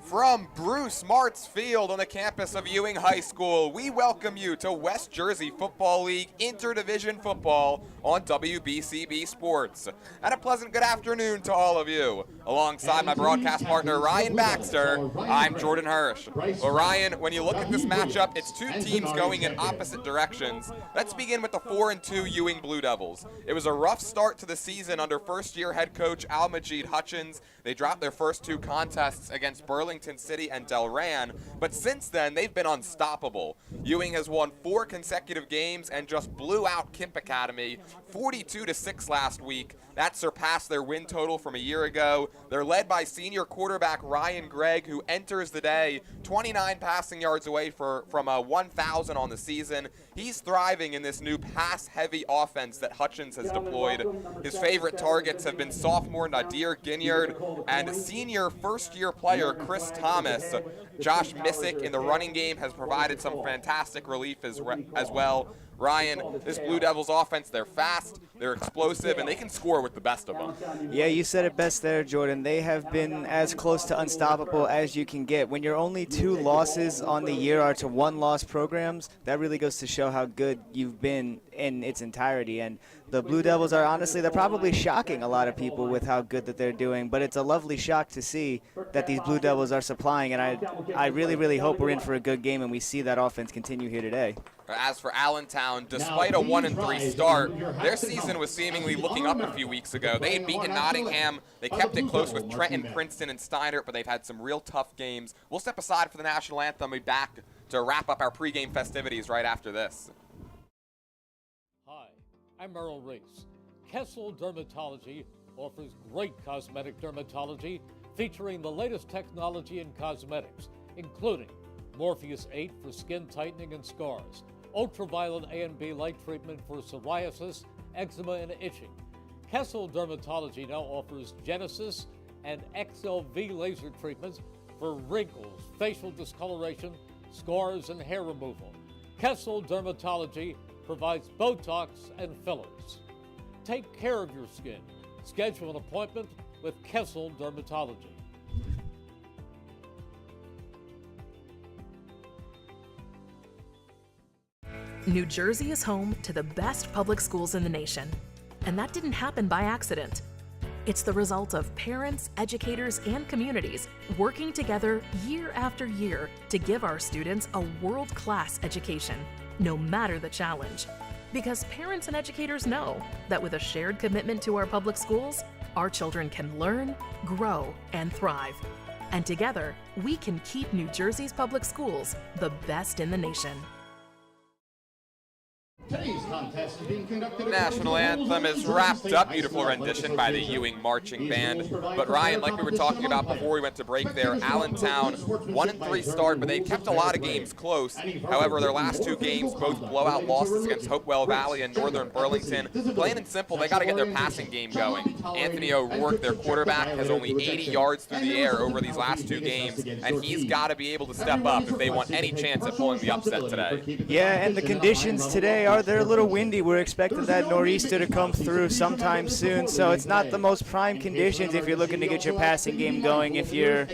From Bruce Martz Field on the campus of Ewing High School, we welcome you to West Jersey Football League Interdivision Football on WBCB Sports. And a pleasant good afternoon to all of you. Alongside my broadcast partner Ryan Baxter, I'm Jordan Hirsch. Well, Ryan, when you look at this matchup, it's two teams going in opposite directions. Let's begin with the 4-2 Ewing Blue Devils. It was a rough start to the season under first-year head coach Al-Majid Hutchins. They dropped their first two contests against Burlington City and Delran, but since then they've been unstoppable. Ewing has won 4 consecutive games and just blew out Kemp Academy 42-6 last week. That surpassed their win total from a year ago. They're led by senior quarterback Ryan Gregg, who enters the day 29 passing yards away from 1,000 on the season. He's thriving in this new pass-heavy offense that Hutchins has deployed. His favorite targets have been sophomore Nadir Ginyard and senior first-year player Chris Thomas. Josh Missick in the running game has provided some fantastic relief as well. Ryan, this Blue Devils offense, they're fast, they're explosive, and they can score with the best of them. Yeah, you said it best there, Jordan. They have been as close to unstoppable as you can get. When your only 2 losses on the year are to 1-loss programs, that really goes to show how good you've been in its entirety. And the Blue Devils are honestly, they're probably shocking a lot of people with how good that they're doing, but it's a lovely shock to see that these Blue Devils are supplying, and I really, really hope we're in for a good game and we see that offense continue here today. As for Allentown, despite a 1-3 start, their season was seemingly looking up a few weeks ago. They had beaten Nottingham. They kept it close with Trenton, Princeton, and Steiner, but they've had some real tough games. We'll step aside for the national anthem. We'll be back to wrap up our pregame festivities right after this. Hi, I'm Merrill Reese. Kessel Dermatology offers great cosmetic dermatology featuring the latest technology in cosmetics, including Morpheus 8 for skin tightening and scars, ultraviolet A and B light treatment for psoriasis, eczema, and itching. Kessel Dermatology now offers Genesis and XLV laser treatments for wrinkles, facial discoloration, scars, and hair removal. Kessel Dermatology provides Botox and fillers. Take care of your skin. Schedule an appointment with Kessel Dermatology. New Jersey is home to the best public schools in the nation, and that didn't happen by accident. It's the result of parents, educators, and communities working together year after year to give our students a world-class education, no matter the challenge. Because parents and educators know that with a shared commitment to our public schools, our children can learn, grow, and thrive. And together, we can keep New Jersey's public schools the best in the nation. Today's contest is being conducted. National anthem is wrapped up. Beautiful rendition by the Ewing Marching Band. But Ryan, like we were talking about before we went to break there, Allentown 1-3 start, but they've kept a lot of games close. However, their last 2 games, both blowout losses against Hopewell Valley and Northern Burlington. Plain and simple, they got to get their passing game going. Anthony O'Rourke, their quarterback, has only 80 yards through the air over these last 2 games, and he's got to be able to step up if they want any chance at pulling the upset today. Yeah, and the conditions today are they're a little windy. We're expecting that nor'easter to come through sometime soon, so it's not the most prime conditions if you're looking to get your passing game going if you're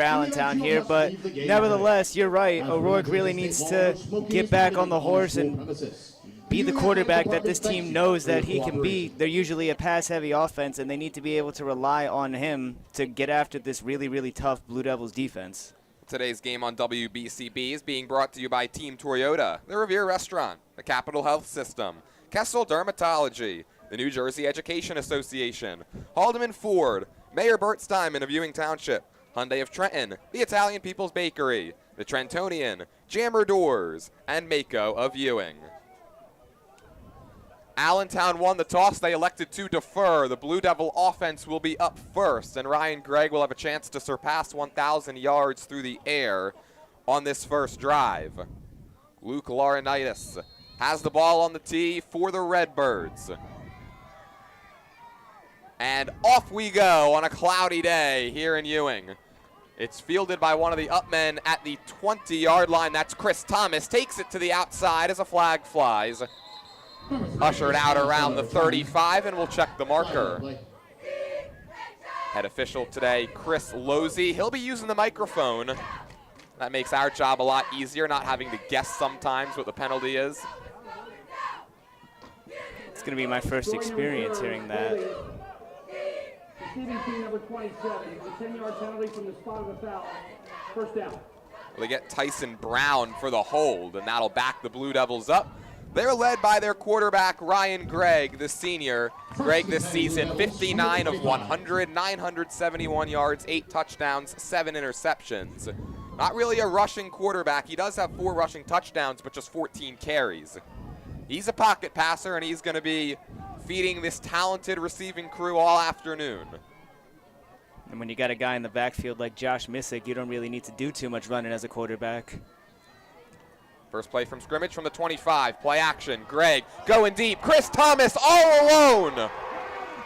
Allentown here. But nevertheless, you're right. O'Rourke really needs to get back on the horse and be the quarterback that this team knows that he can be. They're usually a pass-heavy offense, and they need to be able to rely on him to get after this really, really tough Blue Devils defense. Today's game on WBCB is being brought to you by Team Toyota, the Revere Restaurant, the Capital Health System, Kessel Dermatology, the New Jersey Education Association, Haldeman Ford, Mayor Bert Steinman of Ewing Township, Hyundai of Trenton, the Italian People's Bakery, the Trentonian, Jammer Doors, and Mako of Ewing. Allentown won the toss. They elected to defer. The Blue Devil offense will be up first, and Ryan Gregg will have a chance to surpass 1,000 yards through the air on this first drive. Luke Laurinaitis has the ball on the tee for the Redbirds. And off we go on a cloudy day here in Ewing. It's fielded by one of the up men at the 20-yard line. That's Chris Thomas. Takes it to the outside as a flag flies. Ushered out around the 35, and we'll check the marker. Head official today, Chris Losey. He'll be using the microphone. That makes our job a lot easier, not having to guess sometimes what the penalty is. It's going to be my first experience hearing that. Receiving team number 27, it's a 10-yard penalty from the spot of the foul. First down. They get Tyson Brown for the hold, and that'll back the Blue Devils up. They're led by their quarterback, Ryan Gregg, the senior. Gregg this season, 59 of 100, 971 yards, 8 touchdowns, 7 interceptions. Not really a rushing quarterback. He does have 4 rushing touchdowns, but just 14 carries. He's a pocket passer, and he's going to be feeding this talented receiving crew all afternoon. And when you got a guy in the backfield like Josh Missick, you don't really need to do too much running as a quarterback. First play from scrimmage from the 25. Play action. Gregg going deep. Chris Thomas all alone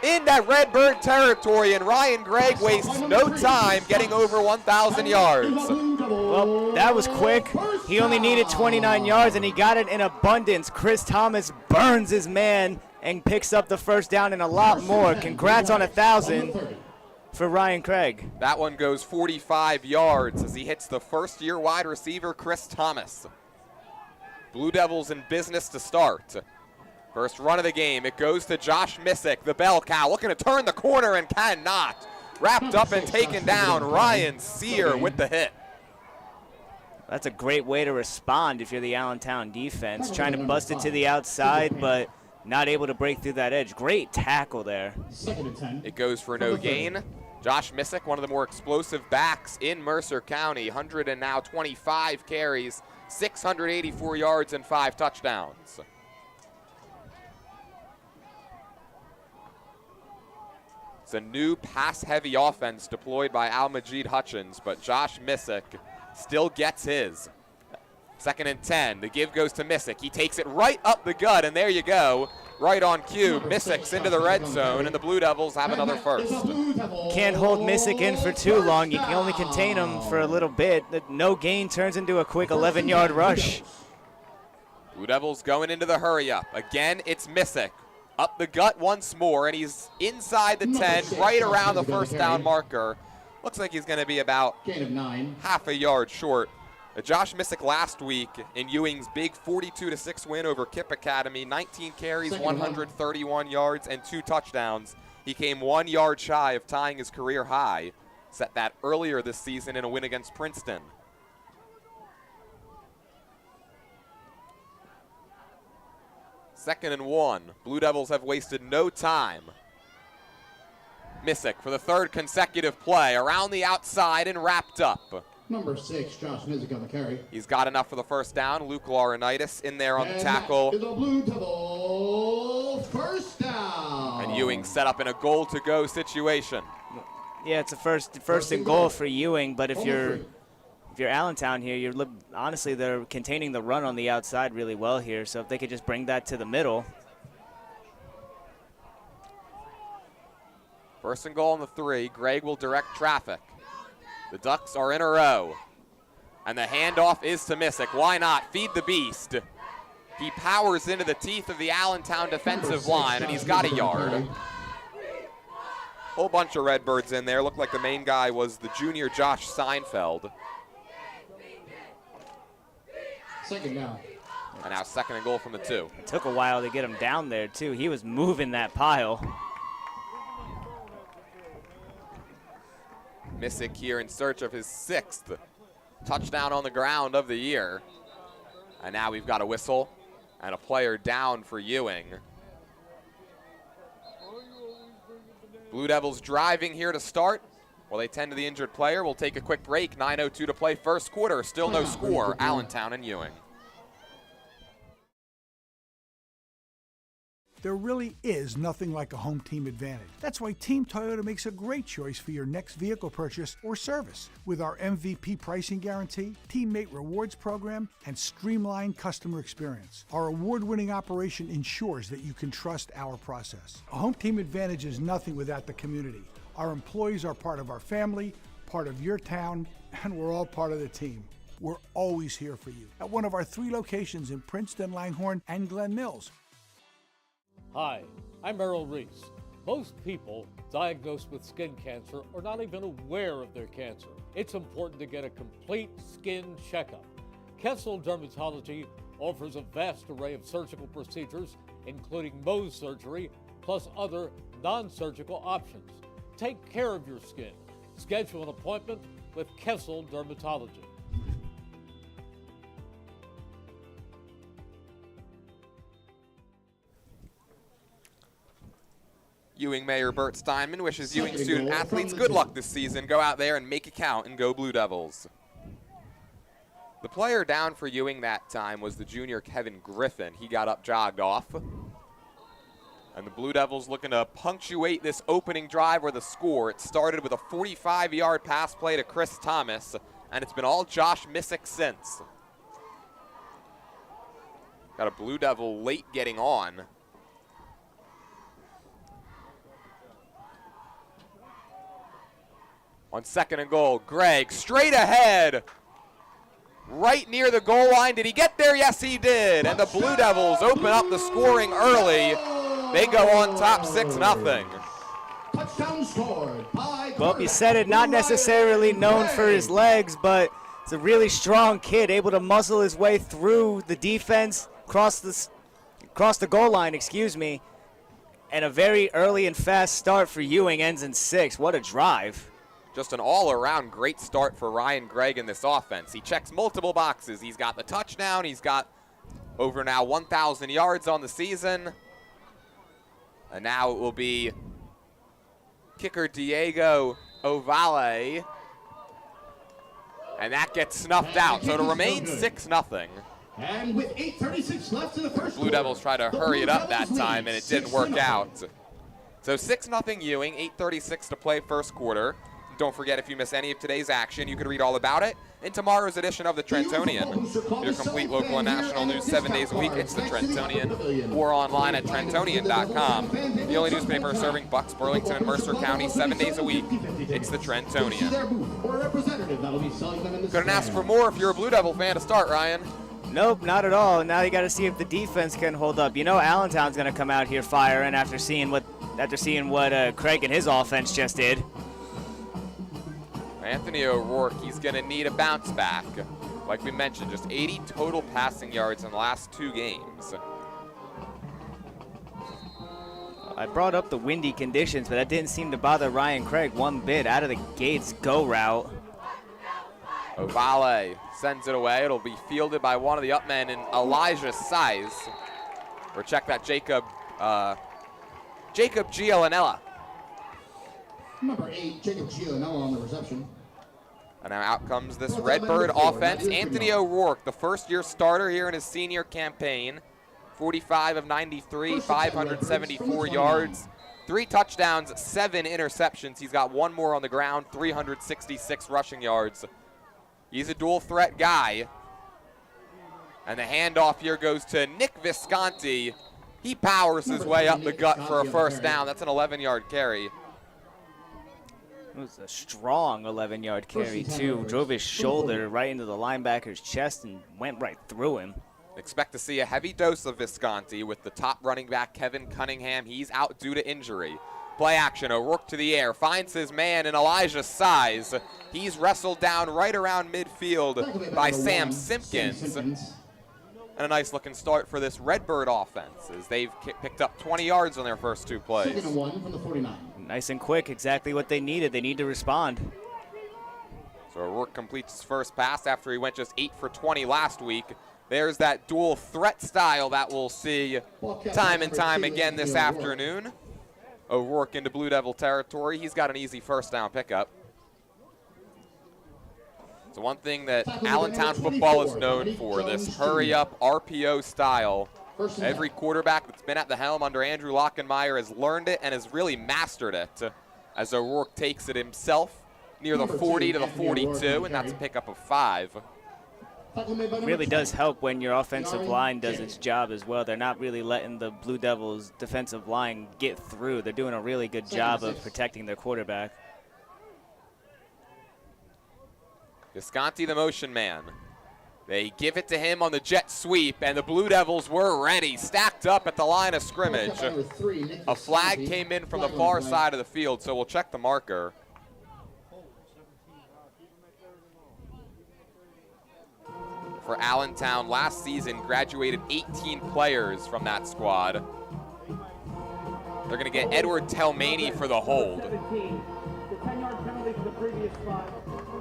in that Redbird territory, and Ryan Gregg wastes no time getting over 1,000 yards. Well, that was quick. He only needed 29 yards, and he got it in abundance. Chris Thomas burns his man and picks up the first down and a lot more. Congrats on 1,000 for Ryan Gregg. That one goes 45 yards as he hits the first-year wide receiver, Chris Thomas. Blue Devils in business to start. First run of the game, it goes to Josh Missick, the bell cow, looking to turn the corner and cannot. Wrapped up and taken down, Ryan Sear with the hit. That's a great way to respond if you're the Allentown defense. Trying to bust it to the outside, but not able to break through that edge. Great tackle there. It goes for no gain. Josh Missick, one of the more explosive backs in Mercer County, 125 carries, 684 yards, and 5 touchdowns. It's a new pass-heavy offense deployed by Al-Majid Hutchins, but Josh Missick still gets his. 2nd and 10. The give goes to Missick. He takes it right up the gut, and there you go. Right on cue. Missick's into the red zone, and the Blue Devils have another first. Can't hold Missick in for too long. You can only contain him for a little bit. The no gain turns into a quick 11-yard rush. Blue Devils going into the hurry-up. Again, it's Missick. Up the gut once more, and he's inside the 10, right around the first down marker. Looks like he's going to be about half a yard short. Josh Missick last week in Ewing's big 42-6 win over Kipp Academy, 19 carries, 131 yards, and 2 touchdowns. He came 1 yard shy of tying his career high. Set that earlier this season in a win against Princeton. Second and 1. Blue Devils have wasted no time. Missick for the 3rd consecutive play, around the outside and wrapped up. Number 6, Josh Missick on the carry. He's got enough for the first down. Luke Laurinaitis in there on the tackle. The Blue Devil first down. And Ewing set up in a goal-to-go situation. Yeah, it's a first and goal for Ewing, but if you're Allentown here, honestly, they're containing the run on the outside really well here, so if they could just bring that to the middle. First and goal on the 3. Gregg will direct traffic. The Ducks are in a row. And the handoff is to Missick. Why not? Feed the beast. He powers into the teeth of the Allentown defensive line, and he's got a yard. Whole bunch of Redbirds in there. Looked like the main guy was the junior Josh Seinfeld. Second down. And now 2nd and goal from the 2. It took a while to get him down there, too. He was moving that pile. Missick here in search of his 6th touchdown on the ground of the year. And now we've got a whistle and a player down for Ewing. Blue Devils driving here to start. While they tend to the injured player, we'll take a quick break. 9:02 to play first quarter. Still no score. Allentown and Ewing. There really is nothing like a home team advantage. That's why Team Toyota makes a great choice for your next vehicle purchase or service. With our MVP pricing guarantee, teammate rewards program, and streamlined customer experience, our award-winning operation ensures that you can trust our process. A home team advantage is nothing without the community. Our employees are part of our family, part of your town, and we're all part of the team. We're always here for you at one of our 3 locations in Princeton, Langhorne, and Glen Mills. Hi, I'm Merrill Reese. Most people diagnosed with skin cancer are not even aware of their cancer. It's important to get a complete skin checkup. Kessel Dermatology offers a vast array of surgical procedures, including Mohs surgery, plus other non-surgical options. Take care of your skin. Schedule an appointment with Kessel Dermatology. Ewing Mayor Bert Steinman wishes Ewing student athletes good luck this season. Go out there and make it count and go Blue Devils. The player down for Ewing that time was the junior Kevin Griffin. He got up, jogged off. And the Blue Devils looking to punctuate this opening drive or the score. It started with a 45-yard pass play to Chris Thomas, and it's been all Josh Missick since. Got a Blue Devil late getting on. On 2nd and goal, Gregg straight ahead. Right near the goal line. Did he get there? Yes, he did. And the Blue Devils open up the scoring early. They go on top 6-0. Touchdown scored by Well, you said it, not necessarily known for his legs, but it's a really strong kid, able to muscle his way through the defense, cross the goal line, excuse me. And a very early and fast start for Ewing ends in 6. What a drive. Just an all-around great start for Ryan Gregg in this offense. He checks multiple boxes. He's got the touchdown. He's got over now 1,000 yards on the season. And now it will be kicker Diego Ovale. And that gets snuffed out. So it'll remain 6-0. And with 8:36 left in the first Blue Devils try to hurry it up that time, and it didn't work out. So 6-0 Ewing, 8:36 to play first quarter. Don't forget, if you miss any of today's action, you can read all about it in tomorrow's edition of the Trentonian. Your complete local and national news 7 days a week. It's the Trentonian, or online at trentonian.com. The only newspaper serving Bucks, Burlington, and Mercer County 7 days a week. It's the Trentonian. Couldn't ask for more if you're a Blue Devil fan to start, Ryan. Nope, not at all. Now you got to see if the defense can hold up. You know Allentown's going to come out here firing after seeing what Craig and his offense just did. Anthony O'Rourke, he's going to need a bounce back. Like we mentioned, just 80 total passing yards in the last 2 games. I brought up the windy conditions, but that didn't seem to bother Ryan Craig one bit. Out of the gates, go route. Ovale sends it away. It'll be fielded by one of the upmen in Elijah's size. Or check that Jacob Gialanella. Number 8, Jacob Gialanella on the reception. And now out comes this Redbird offense. Anthony O'Rourke, the first-year starter here in his senior campaign. 45 of 93, 574 yards, 3 touchdowns, 7 interceptions. He's got 1 more on the ground, 366 rushing yards. He's a dual-threat guy. And the handoff here goes to Nick Visconti. He powers his way up the gut for a first down. That's an 11-yard carry. It was a strong 11-yard carry, too. Drove his shoulder right into the linebacker's chest and went right through him. Expect to see a heavy dose of Visconti with the top running back, Kevin Cunningham. He's out due to injury. Play action, O'Rourke to the air, finds his man in Elijah's size. He's wrestled down right around midfield by Sam Simpkins. And a nice-looking start for this Redbird offense as they've picked up 20 yards on their first 2 plays. 2nd and 1 from the 49. Nice and quick, exactly what they needed. They need to respond. So O'Rourke completes his first pass after he went just 8 for 20 last week. There's that dual threat style that we'll see time and time again this afternoon. O'Rourke into Blue Devil territory. He's got an easy first down pickup. So one thing that Allentown football is known for, this hurry-up RPO style. Every quarterback that's been at the helm under Andrew Lockenmeyer has learned it and has really mastered it as O'Rourke takes it himself near the 40 to the 42, and that's a pickup of 5. It really does help when your offensive line does its job as well. They're not really letting the Blue Devils' defensive line get through. They're doing a really good job of protecting their quarterback. Visconti, the motion man. They give it to him on the jet sweep, and the Blue Devils were ready, stacked up at the line of scrimmage. A flag came in from the far side of the field, so we'll check the marker. For Allentown, last season graduated 18 players from that squad. They're going to get Edward Telmaney for the hold.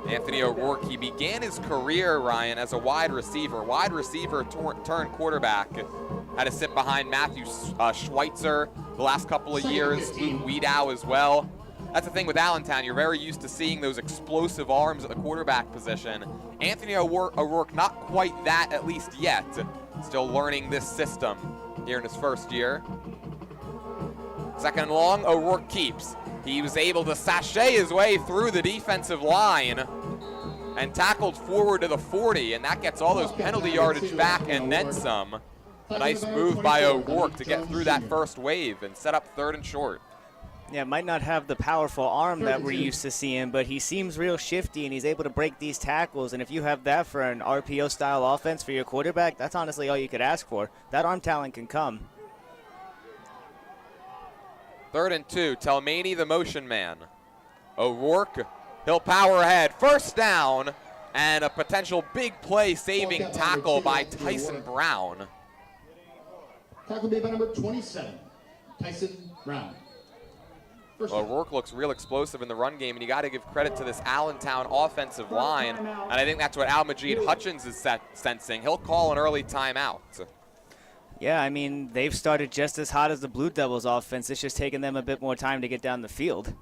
Anthony O'Rourke, he began his career, Ryan, as a wide receiver. Wide receiver turned quarterback. Had to sit behind Matthew Schweitzer the last couple of years, Luke Wiedow as well. That's the thing with Allentown. You're very used to seeing those explosive arms at the quarterback position. Anthony O'Rourke, not quite that, at least yet. Still learning this system here in his first year. Second and long, O'Rourke keeps. He was able to sashay his way through the defensive line and tackled forward to the 40, and that gets all those penalty yardage back and then some. A nice move by O'Rourke to get through that first wave and set up 3rd and short. Yeah, might not have the powerful arm that we're used to seeing, but he seems real shifty, and he's able to break these tackles. And if you have that for an RPO-style offense for your quarterback, that's honestly all you could ask for. That arm talent can come. 3rd and 2, Telmaney the motion man. O'Rourke, he'll power ahead. First down, and a potential big play saving tackle by Tyson Brown. Tackle made by number 27, Tyson Brown. O'Rourke looks real explosive in the run game, and you got to give credit to this Allentown offensive line, and I think that's what Al-Majid Hutchins is sensing. He'll call an early timeout. Yeah, I mean, they've started just as hot as the Blue Devils offense. It's just taking them a bit more time to get down the field.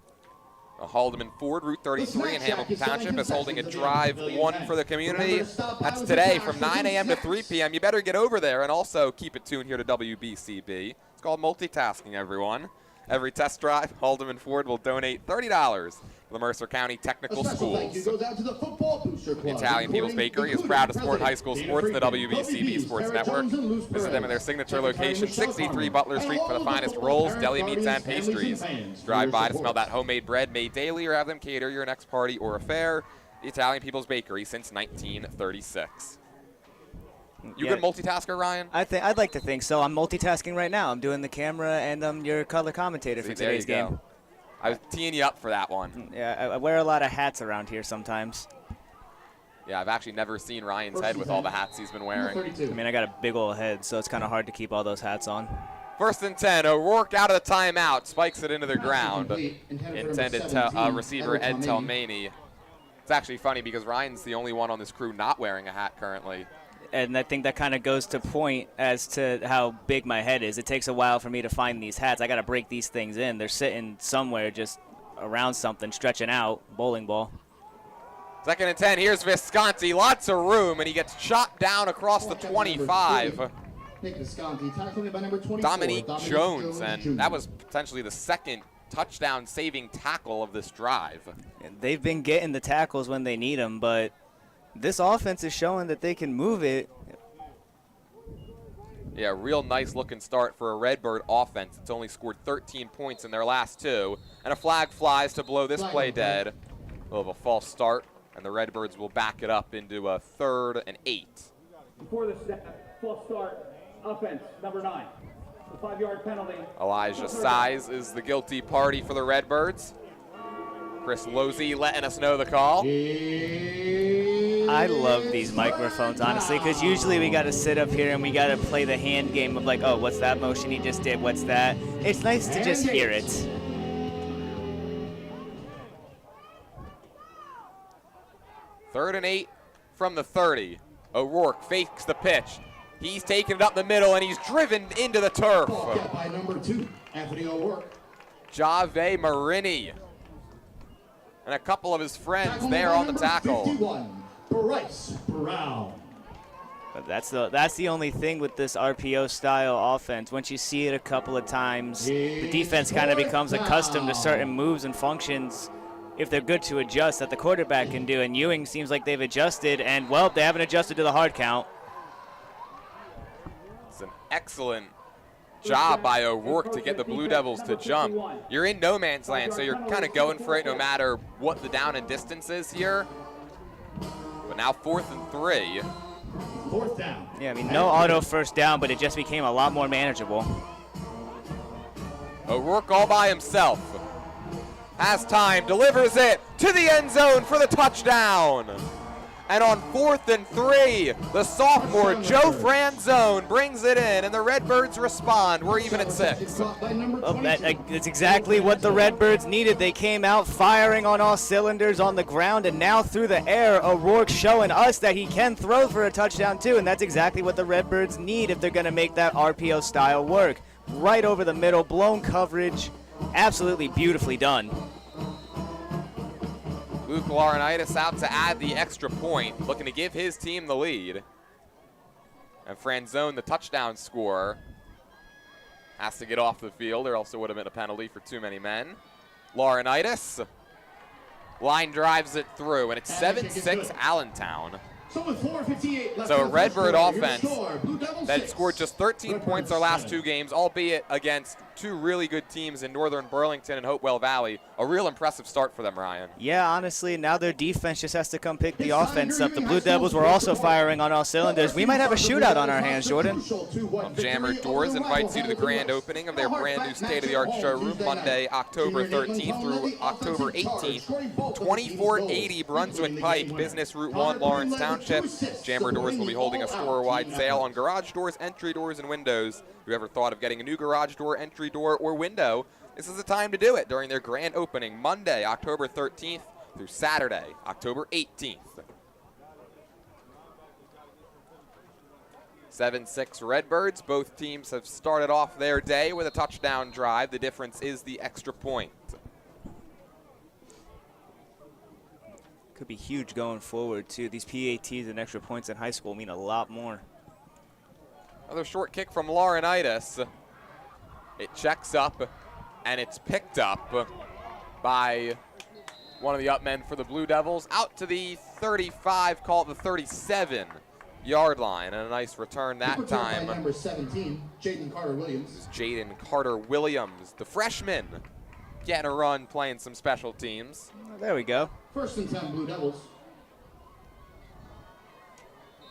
Haldeman Ford, Route 33 in Hamilton Township, is holding a drive 1 for the community. That's today from 9 a.m. to 3 p.m. You better get over there and also keep it tuned here to WBCB. It's called multitasking, everyone. Every test drive, Haldeman Ford will donate $30 to the Mercer County Technical Schools. The Italian People's Bakery is proud to support high school sports in the WBCB Sports Network. Visit them at their signature location, 63 Butler Street, for the finest rolls, deli meats, and pastries. Drive by to smell that homemade bread made daily or have them cater your next party or affair. The Italian People's Bakery since 1936. You good multitasker, Ryan? I'd like to think so. I'm multitasking right now. I'm doing the camera and I'm your color commentator for today's game. I was teeing you up for that one. Yeah, I wear a lot of hats around here sometimes. Yeah, I've actually never seen Ryan's head with all the hats he's been wearing. I mean, I got a big old head, so it's kind of hard to keep all those hats on. 1st and 10, O'Rourke out of the timeout, spikes it into the ground. Intended to receiver Ed Telmaney. It's actually funny because Ryan's the only one on this crew not wearing a hat currently. And I think that kind of goes to point as to how big my head is. It takes a while for me to find these hats. I got to break these things in. They're sitting somewhere just around something, stretching out, bowling ball. 2nd and 10, here's Visconti, lots of room, and he gets chopped down across the 25. Dominique Jones, and that was potentially the 2nd touchdown-saving tackle of this drive. And they've been getting the tackles when they need them, but this offense is showing that they can move it. Yeah, real nice looking start for a Redbird offense. It's only scored 13 points in their last 2. And a flag flies to blow this play dead. A little of a false start, and the Redbirds will back it up into a 3rd and 8. Before the snap, false start, offense, number 9. The 5-yard penalty. Elijah Size is the guilty party for the Redbirds. Chris Losey letting us know the call. I love these microphones, honestly, because usually we got to sit up here and we got to play the hand game of like, oh, what's that motion he just did? What's that? It's nice to just hear it. Third and 8 from the 30. O'Rourke fakes the pitch. He's taking it up the middle, and he's driven into the turf. By number 2, Anthony O'Rourke. Jave Marini and a couple of his friends there on the tackle. 51, Bryce Brown. But that's the only thing with this RPO-style offense. Once you see it a couple of times, the defense kind of becomes accustomed to certain moves and functions, if they're good to adjust, that the quarterback can do. And Ewing seems like they've adjusted, and, well, they haven't adjusted to the hard count. It's an excellent job by O'Rourke to get the Blue Devils to jump. You're in no man's land, so you're kind of going for it no matter what the down and distance is here. But now 4th and 3. 4th down. Yeah, I mean, no auto first down, but it just became a lot more manageable. O'Rourke all by himself. Has time, delivers it to the end zone for the touchdown. And on 4th and 3, the sophomore Joe Franzone brings it in, and the Redbirds respond. We're even at 6. Well, that's exactly what the Redbirds needed. They came out firing on all cylinders on the ground, and now through the air, O'Rourke showing us that he can throw for a touchdown too, and that's exactly what the Redbirds need if they're going to make that RPO style work. Right over the middle, blown coverage, absolutely beautifully done. Luke Laurinaitis out to add the extra point, looking to give his team the lead. And Franzone, the touchdown scorer, has to get off the field. There also would have been a penalty for too many men. Laurinaitis, line drives it through, and it's 7-6 Allentown. So a Redbird offense that had scored just 13 points their last 2 games, albeit against 2 really good teams in Northern Burlington and Hopewell Valley. A real impressive start for them, Ryan. Yeah, honestly, now their defense just has to come pick the offense up. The Blue Devils were also firing on all cylinders. We might have a shootout on our hands, Jordan. Jammer Doors invites you to the grand opening of their brand new state-of-the-art showroom Monday, October 13th through October 18th. 2480 Brunswick Pike, Business Route 1, Lawrence Township. Jammer Doors will be holding a store-wide sale on garage doors, entry doors, and windows. If you ever thought of getting a new garage door, entry door, or window, this is the time to do it during their grand opening Monday, October 13th through Saturday, October 18th. 7-6 Redbirds. Both teams have started off their day with a touchdown drive. The difference is the extra point. Could be huge going forward, too. These PATs and extra points in high school mean a lot more. Another short kick from Laurinaitis. It checks up, and it's picked up by one of the up men for the Blue Devils. Out to the 35, call it the 37-yard line, and a nice return that time. Number 17, Jaden Carter-Williams. Jaden Carter-Williams, the freshman, getting a run, playing some special teams. Oh, there we go. 1st and 10 Blue Devils.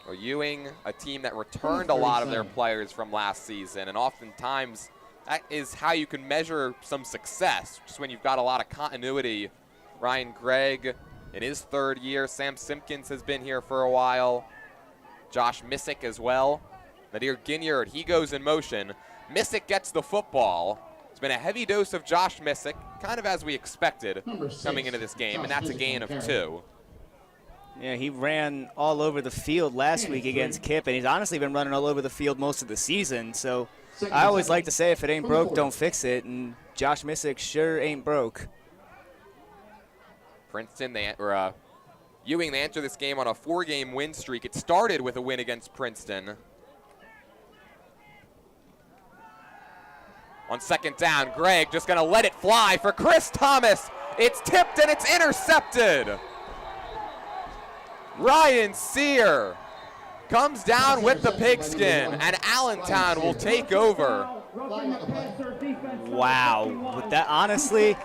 Well, Ewing, a team that returned a lot of their players from last season, and oftentimes that is how you can measure some success, just when you've got a lot of continuity. Ryan Gregg in his 3rd year. Sam Simpkins has been here for a while. Josh Missick as well. Nadir Ginyard, he goes in motion. Missick gets the football. It's been a heavy dose of Josh Missick, kind of as we expected coming into this game, and that's a gain of 2. Yeah, he ran all over the field last week against Kip, and he's honestly been running all over the field most of the season. So I always like to say if it ain't broke, don't fix it, and Josh Missick sure ain't broke. Princeton, Ewing, they enter this game on a 4-game win streak. It started with a win against Princeton. On 2nd down, Gregg just gonna let it fly for Chris Thomas. It's tipped and it's intercepted. Ryan Sear comes down with the pigskin, and Allentown will take over. Wow, with that, honestly,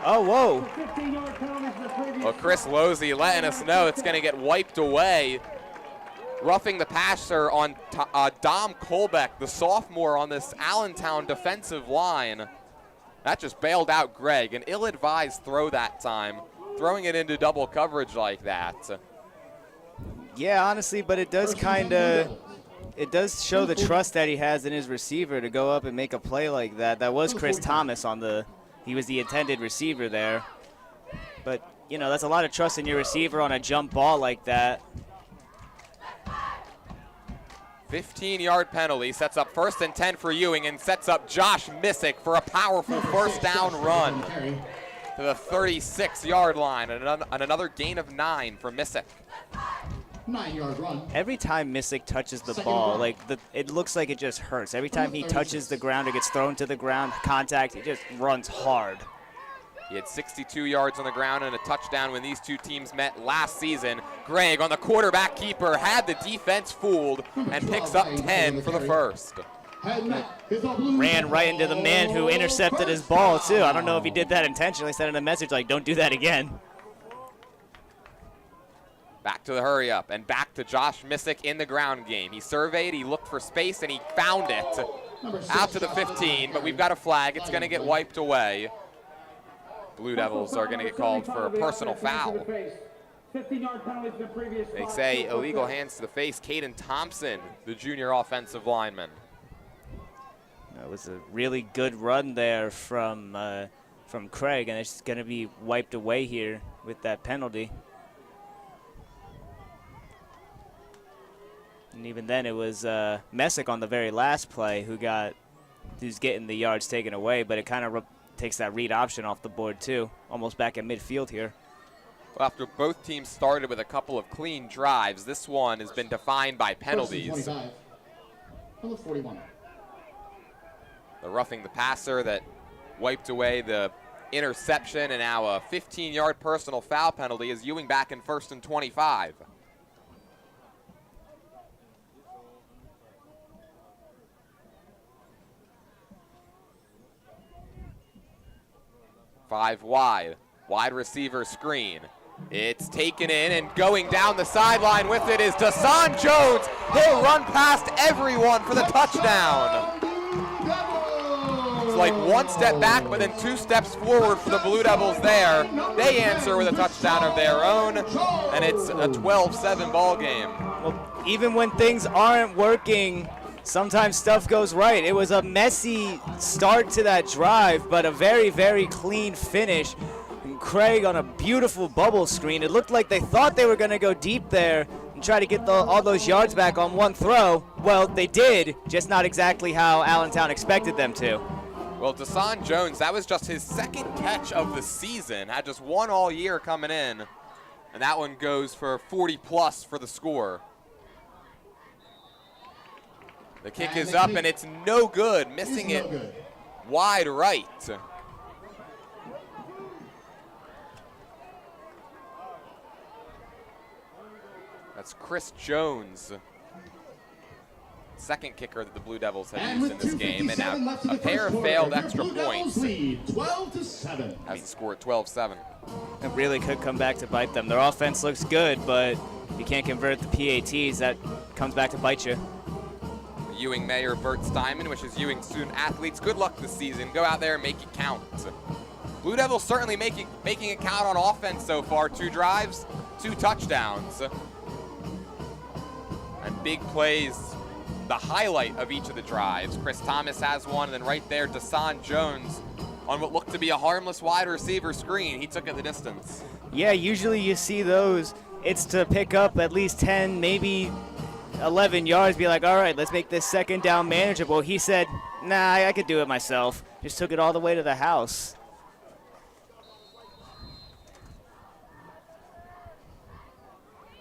oh, whoa. Well, Chris Losey letting us know it's going to get wiped away. Roughing the passer on Dom Kolbeck, the sophomore on this Allentown defensive line. That just bailed out Gregg. An ill-advised throw that time, throwing it into double coverage like that. Yeah, honestly, but it does it does show the trust that he has in his receiver to go up and make a play like that. That was Chris Thomas he was the intended receiver there. But, you know, that's a lot of trust in your receiver on a jump ball like that. 15-yard penalty sets up 1st and 10 for Ewing and sets up Josh Missick for a powerful 1st down run to the 36-yard line, and another gain of 9 for Missick. 9-yard run. Every time Missick touches the ball, it looks like it just hurts. Every time he touches the ground or gets thrown to the ground, contact, it just runs hard. He had 62 yards on the ground and a touchdown when these two teams met last season. Gregg, on the quarterback keeper, had the defense fooled and picks up 10 for the 1st. Ran right into the man who intercepted his ball, too. I don't know if he did that intentionally, sending a message like, don't do that again. Back to the hurry up and back to Josh Missick in the ground game. He surveyed, he looked for space, and he found it. Out to the 15, but we've got a flag. It's going to get wiped away. Blue Devils are going to get called for a personal foul. 15-yard penalty for the previous. They say illegal hands to the face. Caden Thompson, the junior offensive lineman. That was a really good run there from Craig, and it's going to be wiped away here with that penalty. And even then, it was Messick on the very last play who's getting the yards taken away, but it kind of takes that read option off the board too, almost back at midfield here. Well, after both teams started with a couple of clean drives, this one has been defined by penalties. 25. On the 41. The roughing the passer that wiped away the interception, and now a 15-yard personal foul penalty as Ewing back in 1st and 25. Five wide receiver screen. It's taken in, and going down the sideline with it is Dasan Jones. He'll run past everyone for the touchdown. It's like one step back, but then 2 steps forward for the Blue Devils there. They answer with a touchdown of their own, and it's a 12-7 ball game. Well, even when things aren't working, sometimes stuff goes right. It was a messy start to that drive, but a very, very clean finish. And Craig on a beautiful bubble screen. It looked like they thought they were going to go deep there and try to get all those yards back on one throw. Well, they did, just not exactly how Allentown expected them to. Well, Dasan Jones, that was just his 2nd catch of the season. Had just 1 all year coming in, and that one goes for 40+ for the score. The kick is up, and it's no good, missing it wide right. That's Chris Jones, 2nd kicker that the Blue Devils have used in this game, and now a pair of failed extra points. 12-7. Has the score at 12-7. It really could come back to bite them. Their offense looks good, but if you can't convert the PATs, that comes back to bite you. Ewing Mayor Bert Steinman wishes Ewing student athletes good luck this season. Go out there and make it count. Blue Devils certainly making it count on offense so far. 2 drives, 2 touchdowns. And big plays, the highlight of each of the drives. Chris Thomas has one, and then right there, Dasan Jones on what looked to be a harmless wide receiver screen. He took it the distance. Yeah, usually you see those. It's to pick up at least 10, maybe 11 yards, be like, all right, let's make this 2nd down manageable. He said, nah, I could do it myself. Just took it all the way to the house.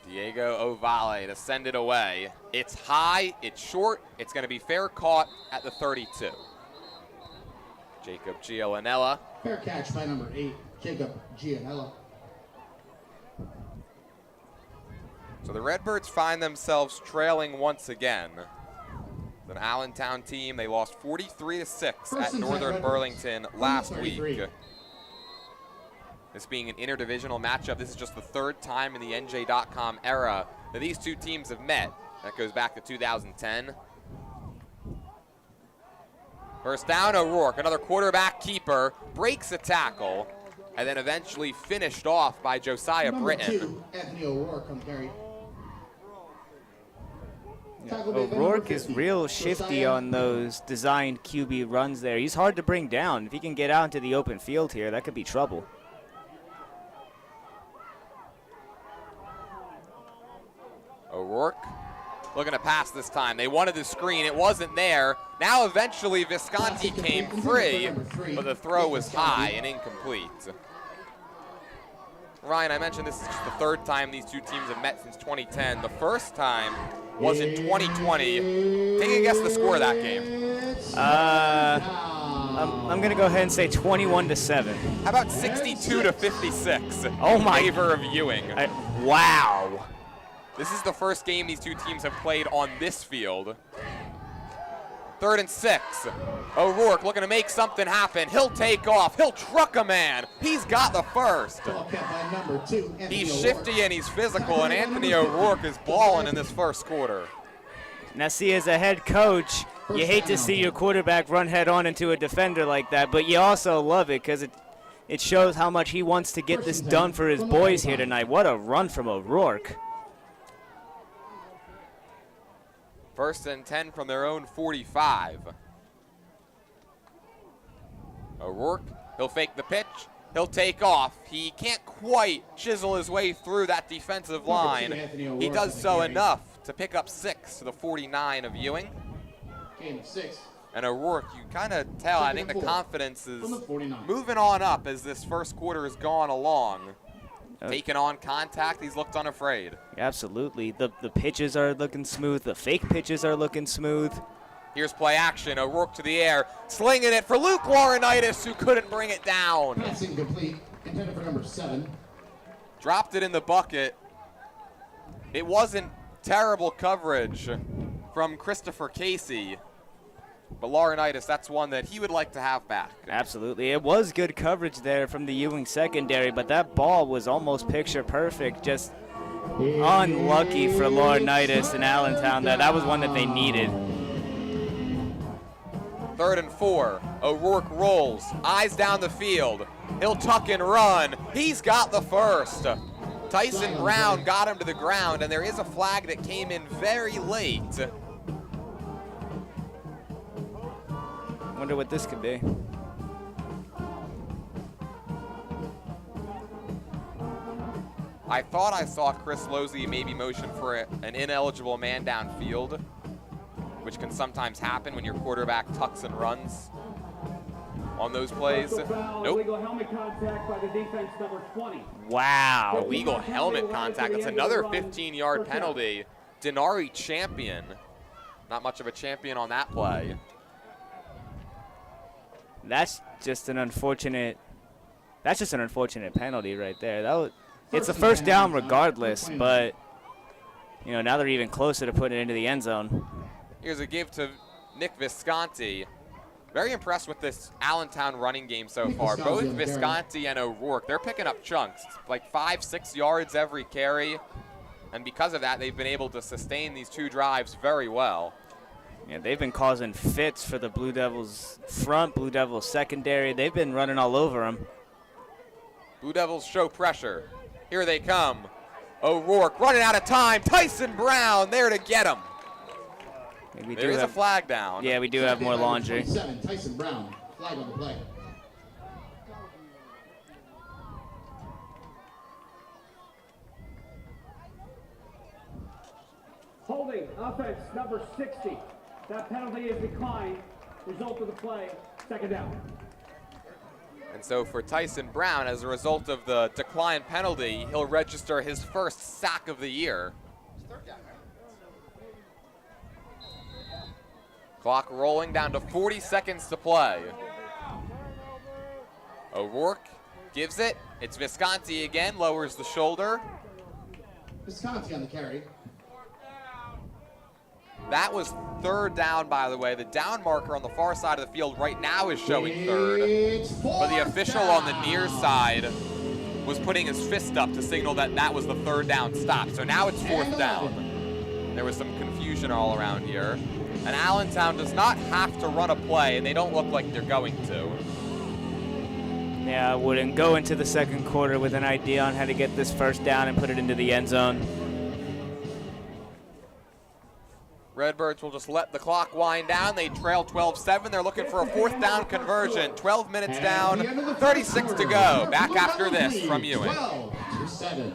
Diego Ovale to send it away. It's high, it's short, it's going to be fair caught at the 32. Jacob Gianella. Fair catch by number 8, Jacob Gianella. So the Redbirds find themselves trailing once again. It's an Allentown team. They lost 43-6 at Northern Burlington last week. This being an interdivisional matchup, this is just the 3rd time in the NJ.com era that these 2 teams have met. That goes back to 2010. First down, O'Rourke, another quarterback keeper, breaks a tackle, and then eventually finished off by Josiah Britton. 2, Anthony O'Rourke on carry. Yeah, O'Rourke is real shifty on those designed QB runs there. He's hard to bring down. If he can get out into the open field here, that could be trouble. O'Rourke looking to pass this time. They wanted the screen. It wasn't there. Now eventually Visconti came free, but the throw was high and incomplete. Ryan, I mentioned this is just the 3rd time these 2 teams have met since 2010. The first time was in 2020. Take a guess the score of that game. I'm going to go ahead and say 21-7. How about 62-56? Oh my. In favor of Ewing. Wow. This is the first game these 2 teams have played on this field. 3rd and 6. O'Rourke looking to make something happen. He'll take off. He'll truck a man. He's got the first. He's shifty and he's physical, and Anthony O'Rourke is balling in this first quarter. Now, see, as a head coach, you hate to see your quarterback run head-on into a defender like that, but you also love it because it shows how much he wants to get this done for his boys here tonight. What a run from O'Rourke. 1st and 10 from their own 45. O'Rourke, he'll fake the pitch. He'll take off. He can't quite chisel his way through that defensive line. He does so enough to pick up 6 to the 49 of Ewing. And O'Rourke, you kind of tell, I think the confidence is moving on up as this first quarter has gone along. Taking on contact, he's looked unafraid. Absolutely. The pitches are looking smooth. The fake pitches are looking smooth. Here's play action. O'Rourke to the air, slinging it for Luke Laurinaitis, who couldn't bring it down. Passing complete, intended for number 7. Dropped it in the bucket. It wasn't terrible coverage from Christopher Casey, but Laurinaitis, that's one that he would like to have back. Absolutely. It was good coverage there from the Ewing secondary, but that ball was almost picture perfect. Just unlucky for Laurinaitis and Allentown. That was one that they needed. 3rd and 4. O'Rourke rolls, eyes down the field. He'll tuck and run. He's got the first. Tyson Brown got him to the ground, and there is a flag that came in very late. Wonder what this could be. I thought I saw Chris Losey maybe motion for an ineligible man downfield, which can sometimes happen when your quarterback tucks and runs on those plays. Nope. Illegal helmet contact by the defense, number 20. Wow. Illegal helmet contact. That's another 15-yard penalty. Denari Champion. Not much of a champion on that play. That's just an unfortunate penalty right there. It's a first down regardless, but you know, now they're even closer to putting it into the end zone. Here's a give to Nick Visconti. Very impressed with this Allentown running game so far. Both Visconti and O'Rourke, they're picking up chunks, like 5-6 yards every carry. And because of that, they've been able to sustain these 2 drives very well. Yeah, they've been causing fits for the Blue Devils front, Blue Devils secondary. They've been running all over them. Blue Devils show pressure. Here they come. O'Rourke running out of time. Tyson Brown there to get him. There is a flag down. Yeah, we do have more laundry. Tyson Brown, flag on the play. Holding, offense, number 60. That penalty is declined. Result of the play, 2nd down. And so for Tyson Brown, as a result of the decline penalty, he'll register his first sack of the year. Clock rolling down to 40 seconds to play. O'Rourke gives it. It's Visconti again, lowers the shoulder. Visconti on the carry. That was 3rd down, by the way. The down marker on the far side of the field right now is showing 3rd. But the official on the near side was putting his fist up to signal that that was the 3rd down stop. So now it's 4th down. There was some confusion all around here. And Allentown does not have to run a play, and they don't look like they're going to. Yeah, I wouldn't go into the second quarter with an idea on how to get this first down and put it into the end zone. Redbirds will just let the clock wind down. They trail 12-7. They're looking for a 4th down conversion. 12 minutes down, 36 to go. Back after this from Ewing. 12-7.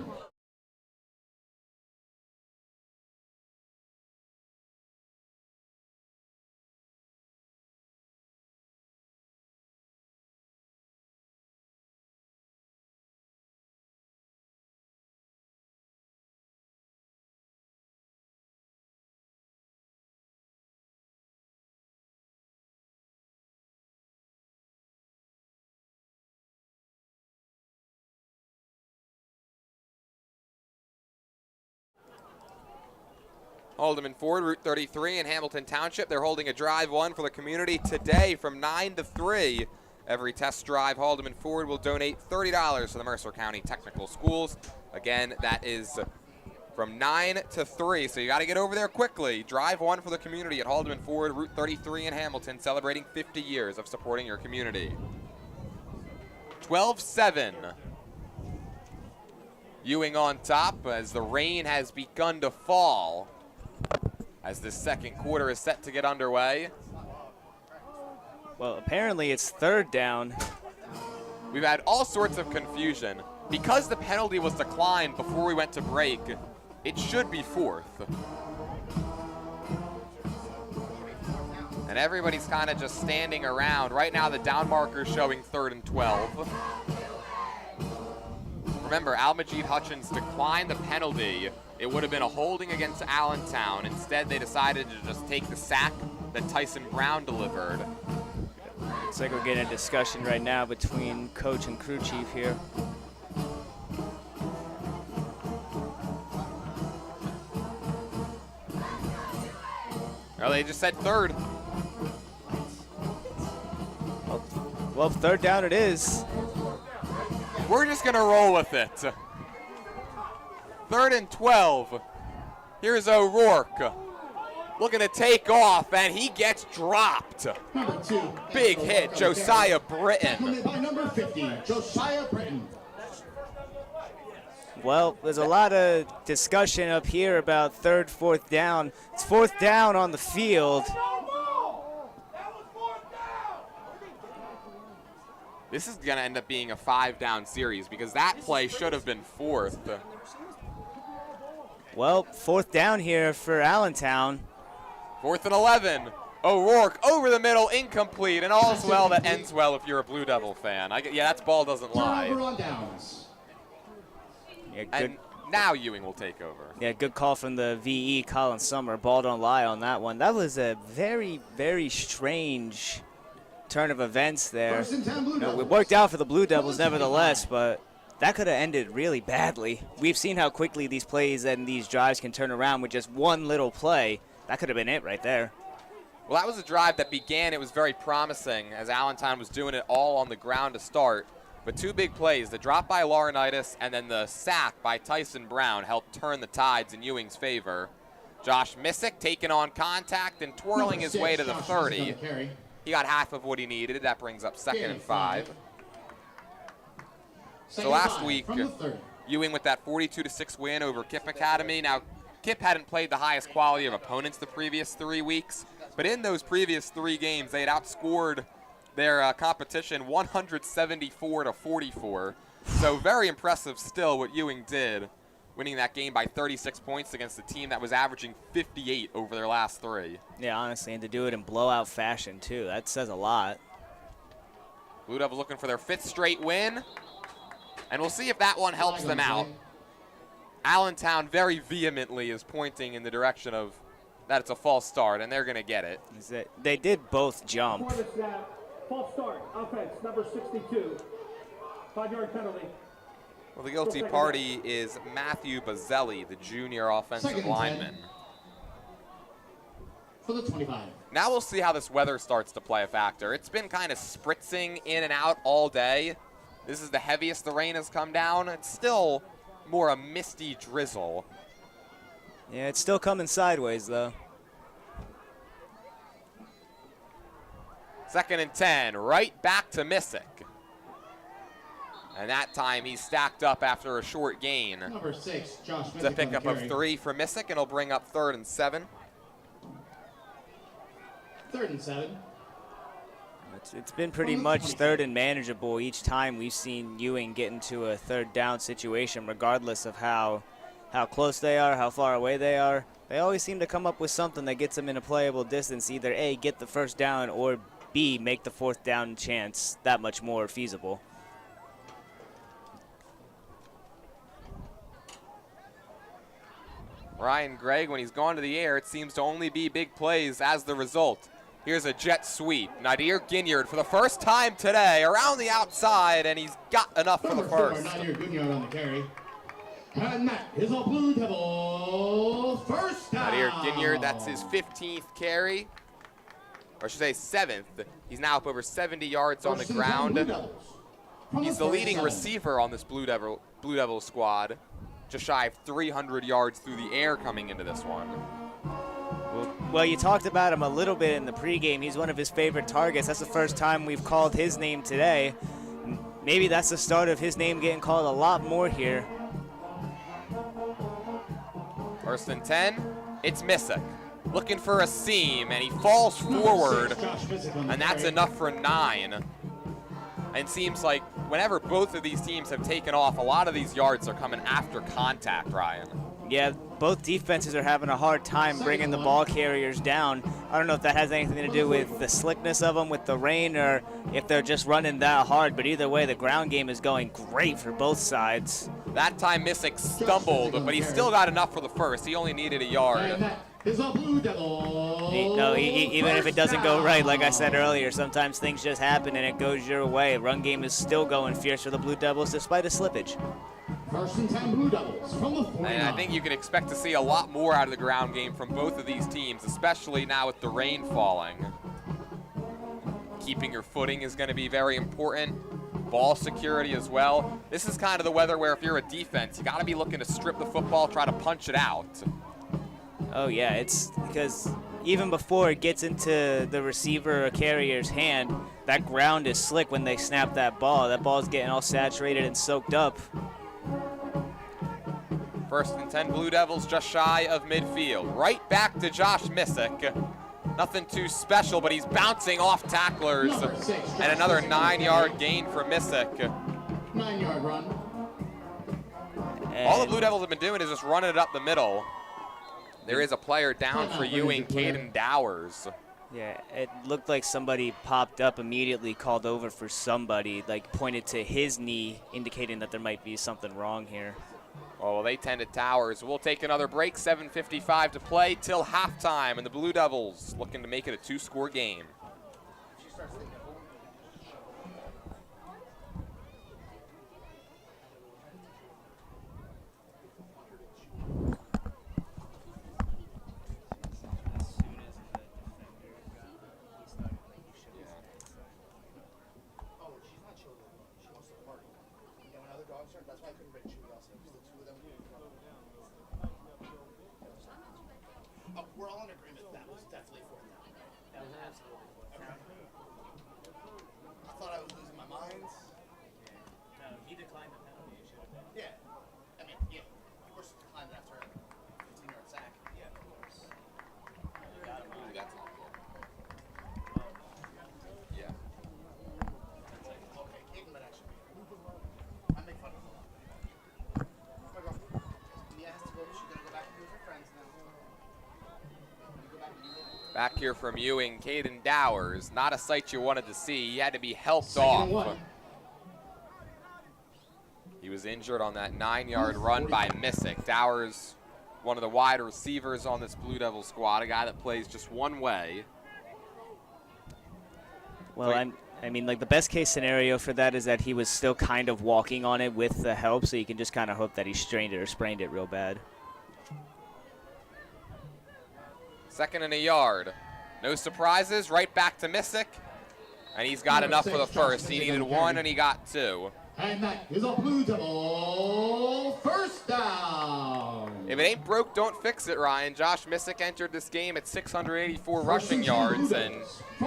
Haldeman Ford, Route 33 in Hamilton Township. They're holding a drive one for the community today from 9 to 3. Every test drive, Haldeman Ford will donate $30 to the Mercer County Technical Schools. Again, that is from 9 to 3, so you got to get over there quickly. Drive one for the community at Haldeman Ford, Route 33 in Hamilton, celebrating 50 years of supporting your community. 12-7. Ewing on top as the rain has begun to fall as this second quarter is set to get underway. Well, apparently it's third down. We've had all sorts of confusion. Because the penalty was declined before we went to break, it should be fourth. And everybody's kind of just standing around. Right now the down marker is showing 3rd and 12. Remember, Almajid Hutchins declined the penalty. It would have been a holding against Allentown. Instead, they decided to just take the sack that Tyson Brown delivered. It's like we're getting a discussion right now between coach and crew chief here. Well, they just said 3rd. Well, 3rd down it is. We're just going to roll with it. 3rd and 12. Here's O'Rourke looking to take off, and he gets dropped. Number 2. Big hit, Josiah Britton. By number 50, Josiah Britton. Well, there's a lot of discussion up here about 3rd, 4th down. It's 4th down on the field. This is going to end up being a 5-down series because that play should have been 4th. Well, 4th down here for Allentown. 4th and 11. O'Rourke over the middle, incomplete, and all's well that ends well if you're a Blue Devil fan. Yeah, that's ball doesn't lie. On downs. Yeah, And now Ewing will take over. Yeah, good call from the VE, Colin Summer. Ball don't lie on that one. That was a very, very strange turn of events there. It worked out for the Blue Devils nevertheless, but that could have ended really badly. We've seen how quickly these plays and these drives can turn around with just one little play. That could have been it right there. Well, that was a drive that began. It was very promising as Allentown was doing it all on the ground to start. But 2 big plays, the drop by Laurinaitis and then the sack by Tyson Brown helped turn the tides in Ewing's favor. Josh Missick taking on contact and twirling his way to the 30. He got half of what he needed. That brings up 2nd and 5. So last week, Ewing with that 42-6 win over Kip Academy. Now, Kip hadn't played the highest quality of opponents the previous 3 weeks, but in those previous 3 games, they had outscored their competition 174-44. So very impressive still what Ewing did, winning that game by 36 points against a team that was averaging 58 over their last 3. Yeah, honestly, and to do it in blowout fashion, too. That says a lot. Blue Devils looking for their 5th straight win, and we'll see if that one helps them out. Allentown very vehemently is pointing in the direction of that it's a false start, and they're going to get it. They did both jump. False start, offense, number 62. 5-yard penalty. Well, the guilty party is Matthew Bazzelli, the junior offensive lineman. For the 25. Now we'll see how this weather starts to play a factor. It's been kind of spritzing in and out all day. This is the heaviest the rain has come down. It's still more a misty drizzle. Yeah, it's still coming sideways, though. 2nd and 10, right back to Missick. And that time he stacked up after a short gain. Number 6, Josh Missick. It's a pickup of 3 for Missick, and he'll bring up 3rd and 7. 3rd and 7. It's been pretty much 3rd and manageable each time we've seen Ewing get into a 3rd down situation, regardless of how close they are, how far away they are. They always seem to come up with something that gets them in a playable distance, either A, get the 1st down, or B, make the 4th down chance that much more feasible. Ryan Gregg, when he's gone to the air, it seems to only be big plays as the result. Here's a jet sweep. Nadir Ginyard for the first time today around the outside, and he's got enough for the 1st. Nadir Ginyard on the carry. And that is a Blue Devil first down. Nadir Ginyard, that's his 15th carry, or I should say 7th. He's now up over 70 yards on the ground. He's the leading receiver on this Blue Devil squad, just shy of 300 yards through the air coming into this one. Well, you talked about him a little bit in the pregame. He's one of his favorite targets. That's the first time we've called his name today. Maybe that's the start of his name getting called a lot more here. 1st and 10, it's Missick. Looking for a seam, and he falls forward, and that's enough for 9. And it seems like whenever both of these teams have taken off, a lot of these yards are coming after contact, Ryan. Yeah, both defenses are having a hard time bringing the ball carriers down. I don't know if that has anything to do with the slickness of them with the rain or if they're just running that hard, but either way, the ground game is going great for both sides. That time Missick stumbled, but he still got enough for the first. He only needed a yard. Even if it doesn't go right, like I said earlier, sometimes things just happen and it goes your way. Run game is still going fierce for the Blue Devils despite a slippage. 1st and 10 Blue Devils from the 49. And I think you can expect to see a lot more out of the ground game from both of these teams, especially now with the rain falling. Keeping your footing is going to be very important. Ball security as well. This is kind of the weather where if you're a defense, you got to be looking to strip the football, try to punch it out. Oh yeah, it's because even before it gets into the receiver or carrier's hand, that ground is slick when they snap that ball. That ball's getting all saturated and soaked up. 1st and 10 Blue Devils just shy of midfield. Right back to Josh Missick. Nothing too special, but he's bouncing off tacklers. And another 9-yard gain for Missick. 9-yard run. All the Blue Devils have been doing is just running it up the middle. There is a player down for Ewing, Caden Dowers. Yeah, it looked like somebody popped up immediately, called over for somebody, like pointed to his knee, indicating that there might be something wrong here. Oh, well, they tended Towers. We'll take another break, 7:55 to play till halftime, and the Blue Devils looking to make it a 2-score game. We're all in agreement that was definitely 4th down. That was absolutely 4th down. I thought I was losing my mind. No, he declined the penalty. It should have been. Yeah. I mean, yeah. Of course, he declined it after a 15-yard sack. Yeah, of course. That's not good. Yeah. Okay, Caden might actually be. I make fun of him a lot. My girlfriend. Mia has to go. She's going to go back and be with her friends now. Back here from Ewing, Caden Dowers. Not a sight you wanted to see. He had to be helped off. He was injured on that 9-yard run by Missick. Dowers, one of the wide receivers on this Blue Devil squad, a guy that plays just one way. Well, I mean, like the best case scenario for that is that he was still kind of walking on it with the help, so you can just kind of hope that he strained it or sprained it real bad. 2nd and a yard. No surprises, right back to Missick. And he's got enough for the first. He needed 1 and he got 2. And that is a Blue Devil first down. If it ain't broke, don't fix it, Ryan. Josh Missick entered this game at 684 rushing yards, and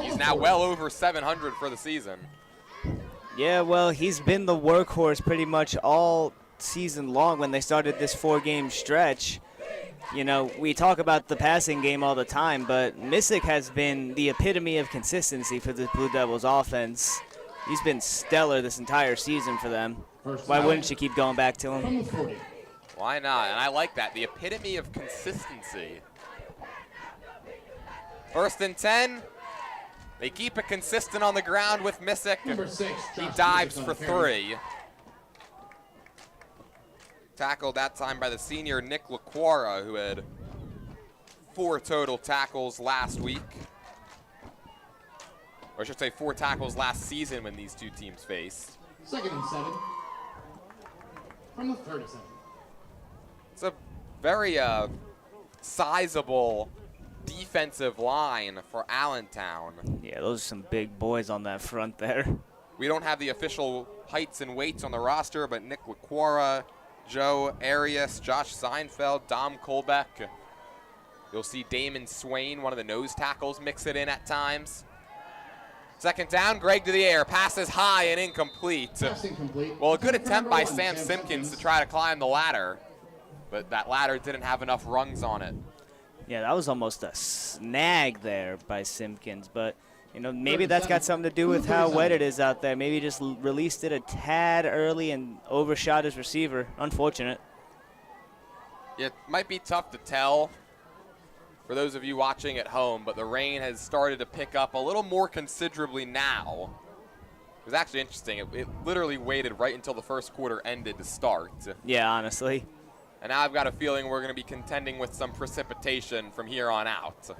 he's now well over 700 for the season. Yeah, well, he's been the workhorse pretty much all season long when they started this 4-game stretch. You know, we talk about the passing game all the time, but Missick has been the epitome of consistency for the Blue Devils offense. He's been stellar this entire season for them. Why wouldn't you keep going back to him? Why not? And I like that, the epitome of consistency. 1st and 10. They keep it consistent on the ground with Missick. He dives for 3. Tackled that time by the senior Nick LaQuara, who had 4 total tackles last week. Or I should say 4 tackles last season when these two teams faced. 2nd and 7 from the 37. very sizable defensive line for Allentown. Yeah, those are some big boys on that front there. We don't have the official heights and weights on the roster, but Nick Laquara, Joe Arias, Josh Seinfeld, Dom Kolbeck. You'll see Damon Swain, one of the nose tackles, mix it in at times. Second down, Greg to the air. Passes high and incomplete. Well, a good attempt by Sam Simpkins to try to climb the ladder, but that ladder didn't have enough rungs on it. Yeah, that was almost a snag there by Simpkins, but maybe that's got something to do with how wet it is out there. Maybe he just released it a tad early and overshot his receiver. Unfortunate. It might be tough to tell for those of you watching at home, but the rain has started to pick up a little more considerably now. It was actually interesting. It literally waited right until the first quarter ended to start. Yeah, honestly. And now I've got a feeling we're going to be contending with some precipitation from here on out.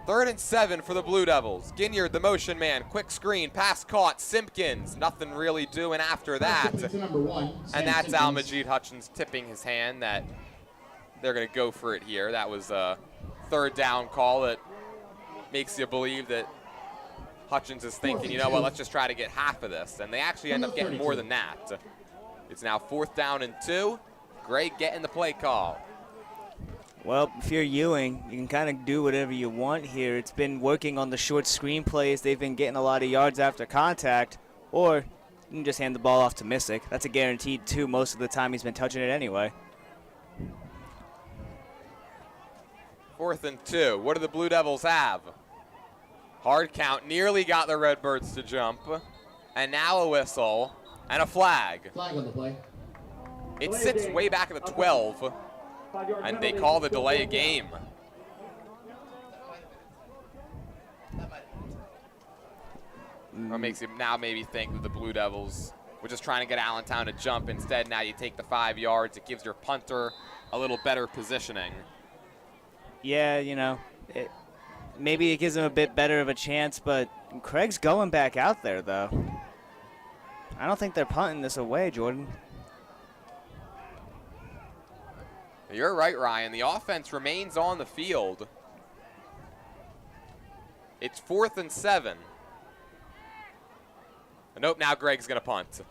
3rd and 7 for the Blue Devils. Ginyard, the motion man, quick screen, pass caught, Simpkins, nothing really doing after that. And that's Al-Majid Hutchins tipping his hand that they're going to go for it here. That was a 3rd down call that makes you believe that Hutchins is thinking, you know what, let's just try to get half of this. And they actually end up getting more than that. It's now 4th down and 2. Greg getting the play call. Well, if you're Ewing, you can kind of do whatever you want here. It's been working on the short screen plays. They've been getting a lot of yards after contact. Or you can just hand the ball off to Missick. That's a guaranteed 2 most of the time he's been touching it anyway. 4th and 2. What do the Blue Devils have? Hard count. Nearly got the Redbirds to jump. And now a whistle and a flag. Flag on the play. It sits way back at the 12. And they call the delay a game. What makes you now maybe think that the Blue Devils were just trying to get Allentown to jump. Instead, now you take the 5 yards. It gives your punter a little better positioning. Yeah, maybe it gives him a bit better of a chance, but Craig's going back out there, though. I don't think they're punting this away, Jordan. You're right, Ryan. The offense remains on the field. It's 4th and 7. Nope, now Greg's going to punt.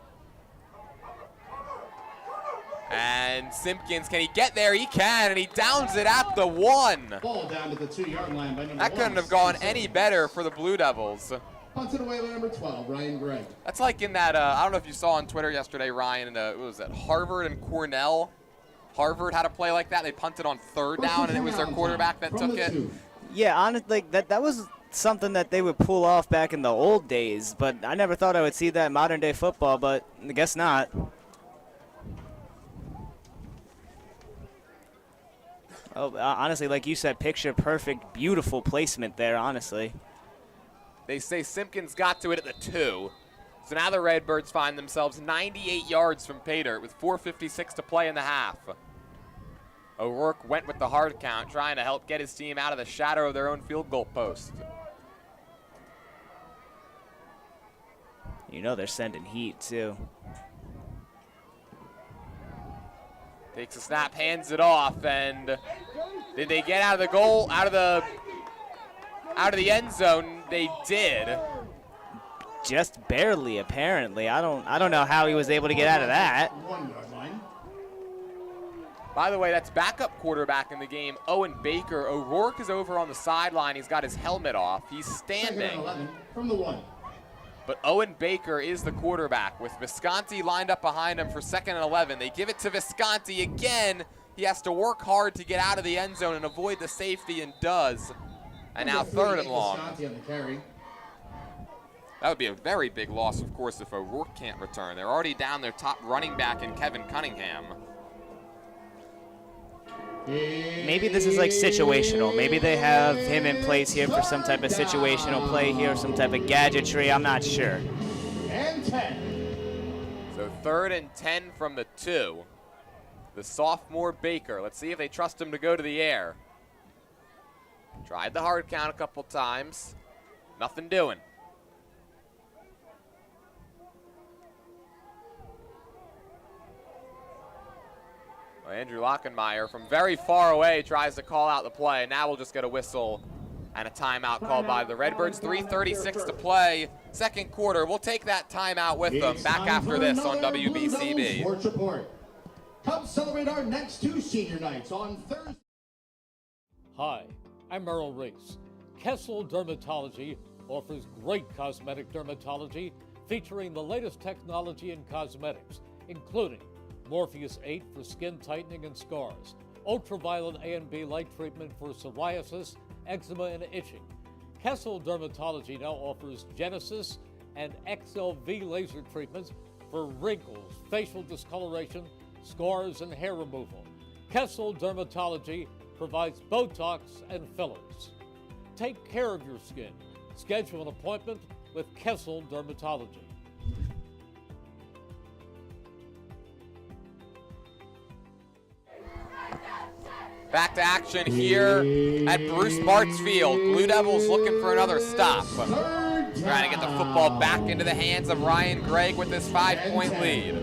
And Simpkins, can he get there? He can, and he downs it at the 1. Ball down to the 2-yard line by number 1. That couldn't have gone any better for the Blue Devils. Punted away by number 12, Ryan Gregg. That's like in that, I don't know if you saw on Twitter yesterday, Ryan, what was that, Harvard and Cornell? Harvard had a play like that. They punted on 3rd down, and it was their quarterback that took it. Yeah, honestly, that was something that they would pull off back in the old days, but I never thought I would see that in modern-day football, but I guess not. Oh, honestly, like you said, picture-perfect, beautiful placement there, honestly. They say Simpkins got to it at the 2. So now the Redbirds find themselves 98 yards from pay dirt with 4:56 to play in the half. O'Rourke went with the hard count, trying to help get his team out of the shadow of their own field goal post. They're sending heat, too. Takes a snap, hands it off, and did they get out of the goal, out of the end zone? They did. Just barely, apparently. I don't know how he was able to get out of that. 1-yard line. By the way, that's backup quarterback in the game, Owen Baker. O'Rourke is over on the sideline. He's got his helmet off. He's standing. 2nd and 11 from the 1. But Owen Baker is the quarterback with Visconti lined up behind him for 2nd and 11. They give it to Visconti again. He has to work hard to get out of the end zone and avoid the safety, and does. And now 3rd and long. Visconti on the carry. That would be a very big loss, of course, if O'Rourke can't return. They're already down their top running back in Kevin Cunningham. Maybe this is like situational. Maybe they have him in place here for some type of situational play here, some type of gadgetry. I'm not sure. And 10. So 3rd and 10 from the 2. The sophomore Baker. Let's see if they trust him to go to the air. Tried the hard count a couple times. Nothing doing. Well, Andrew Lockenmeyer from very far away tries to call out the play. Now we'll just get a whistle and a timeout called by the Redbirds. 3:36 to play, second quarter. We'll take that timeout with them. Back after this on WBCB. Sports Report. Come celebrate our next two senior nights on Thursday. Hi, I'm Merrill Reese. Kessel Dermatology offers great cosmetic dermatology featuring the latest technology in cosmetics, including Morpheus 8 for skin tightening and scars, ultraviolet A and B light treatment for psoriasis, eczema, and itching. Kessel Dermatology now offers Genesis and XLV laser treatments for wrinkles, facial discoloration, scars, and hair removal. Kessel Dermatology provides Botox and fillers. Take care of your skin. Schedule an appointment with Kessel Dermatology. Back to action here at Bruce Martz Field. Blue Devils looking for another stop. Trying to get the football back into the hands of Ryan Gregg with this 5-point lead.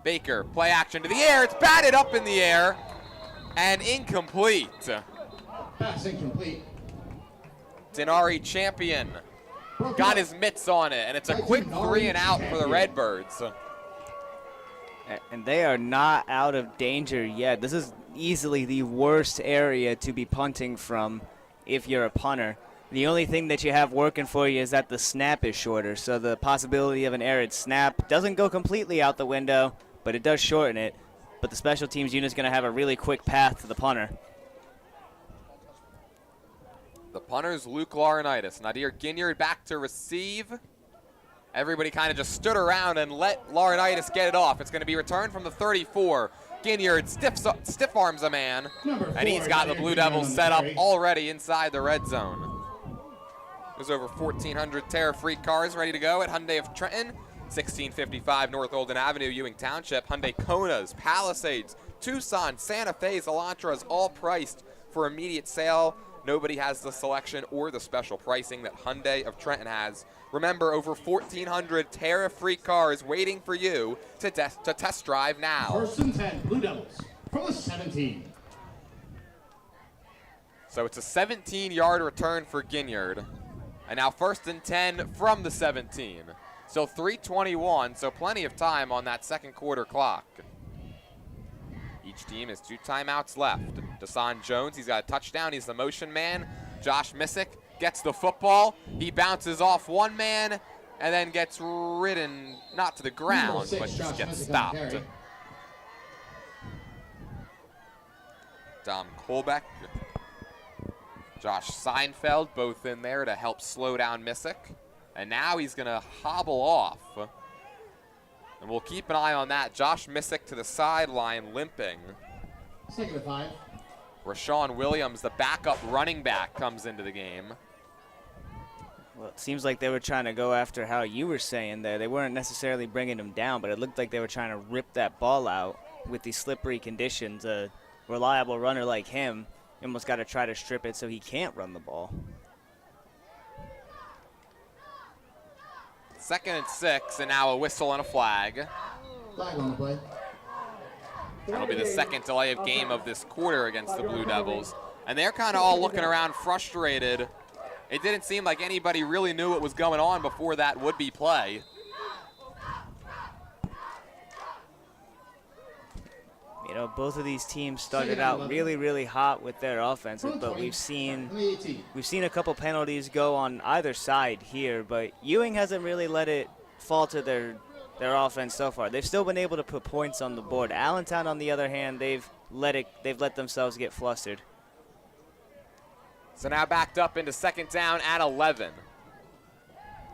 Baker, play action to the air. It's batted up in the air and incomplete. Pass incomplete. Denari Champion got his mitts on it, and it's a quick 3 and out for the Redbirds. And they are not out of danger yet. This is easily the worst area to be punting from if you're a punter. The only thing that you have working for you is that the snap is shorter, so the possibility of an errant snap doesn't go completely out the window, but it does shorten it. But the special teams unit is going to have a really quick path to the punter. The punter's Luke Laurinaitis. Nadir Ginyard back to receive. Everybody kind of just stood around and let Laurinaitis get it off. It's going to be returned from the 34. Ginyard stiff arms a man, and he's got the Blue Devils set up already inside the red zone. There's over 1,400 Terra-free cars ready to go at Hyundai of Trenton, 1655 North Olden Avenue, Ewing Township. Hyundai Konas, Palisades, Tucson, Santa Fe's, Elantras, all priced for immediate sale. Nobody has the selection or the special pricing that Hyundai of Trenton has. Remember, over 1,400 Terra-free cars waiting for you to test drive now. First and 10, Blue Devils from the 17. So it's a 17-yard return for Ginyard. And now first and 10 from the 17. So 3:21, so plenty of time on that second quarter clock. Each team has 2 timeouts left. Desan Jones, he's got a touchdown. He's the motion man. Josh Missick gets the football. He bounces off one man and then gets ridden, not to the ground, but just gets stopped. Dom Kolbeck, Josh Seinfeld, both in there to help slow down Missick. And now he's going to hobble off. And we'll keep an eye on that. Josh Missick to the sideline limping. Second and 5. Rashawn Williams, the backup running back, comes into the game. Well, it seems like they were trying to go after how you were saying there. They weren't necessarily bringing him down, but it looked like they were trying to rip that ball out with these slippery conditions. A reliable runner like him, you almost got to try to strip it so he can't run the ball. 2nd and 6, and now a whistle and a flag. Flag on the play. That'll be the second delay of game of this quarter against the Blue Devils. And they're kind of all looking around frustrated. It didn't seem like anybody really knew what was going on before that would-be play. You know, both of these teams started out really, really hot with their offenses, but we've seen a couple penalties go on either side here, but Ewing hasn't really let it fall to their offense so far. They've still been able to put points on the board. Allentown, on the other hand, they've let themselves get flustered. So now backed up into 2nd down at 11.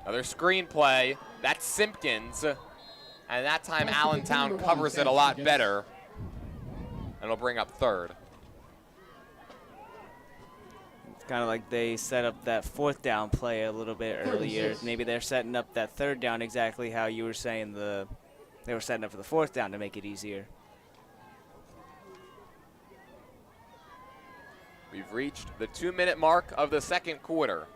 Another screen play. That's Simpkins. And that time Allentown covers it a lot better. And it'll bring up 3rd. It's kind of like they set up that 4th down play a little bit earlier. Maybe they're setting up that 3rd down exactly how you were saying they were setting up for the 4th down to make it easier. We've reached the 2-minute mark of the second quarter.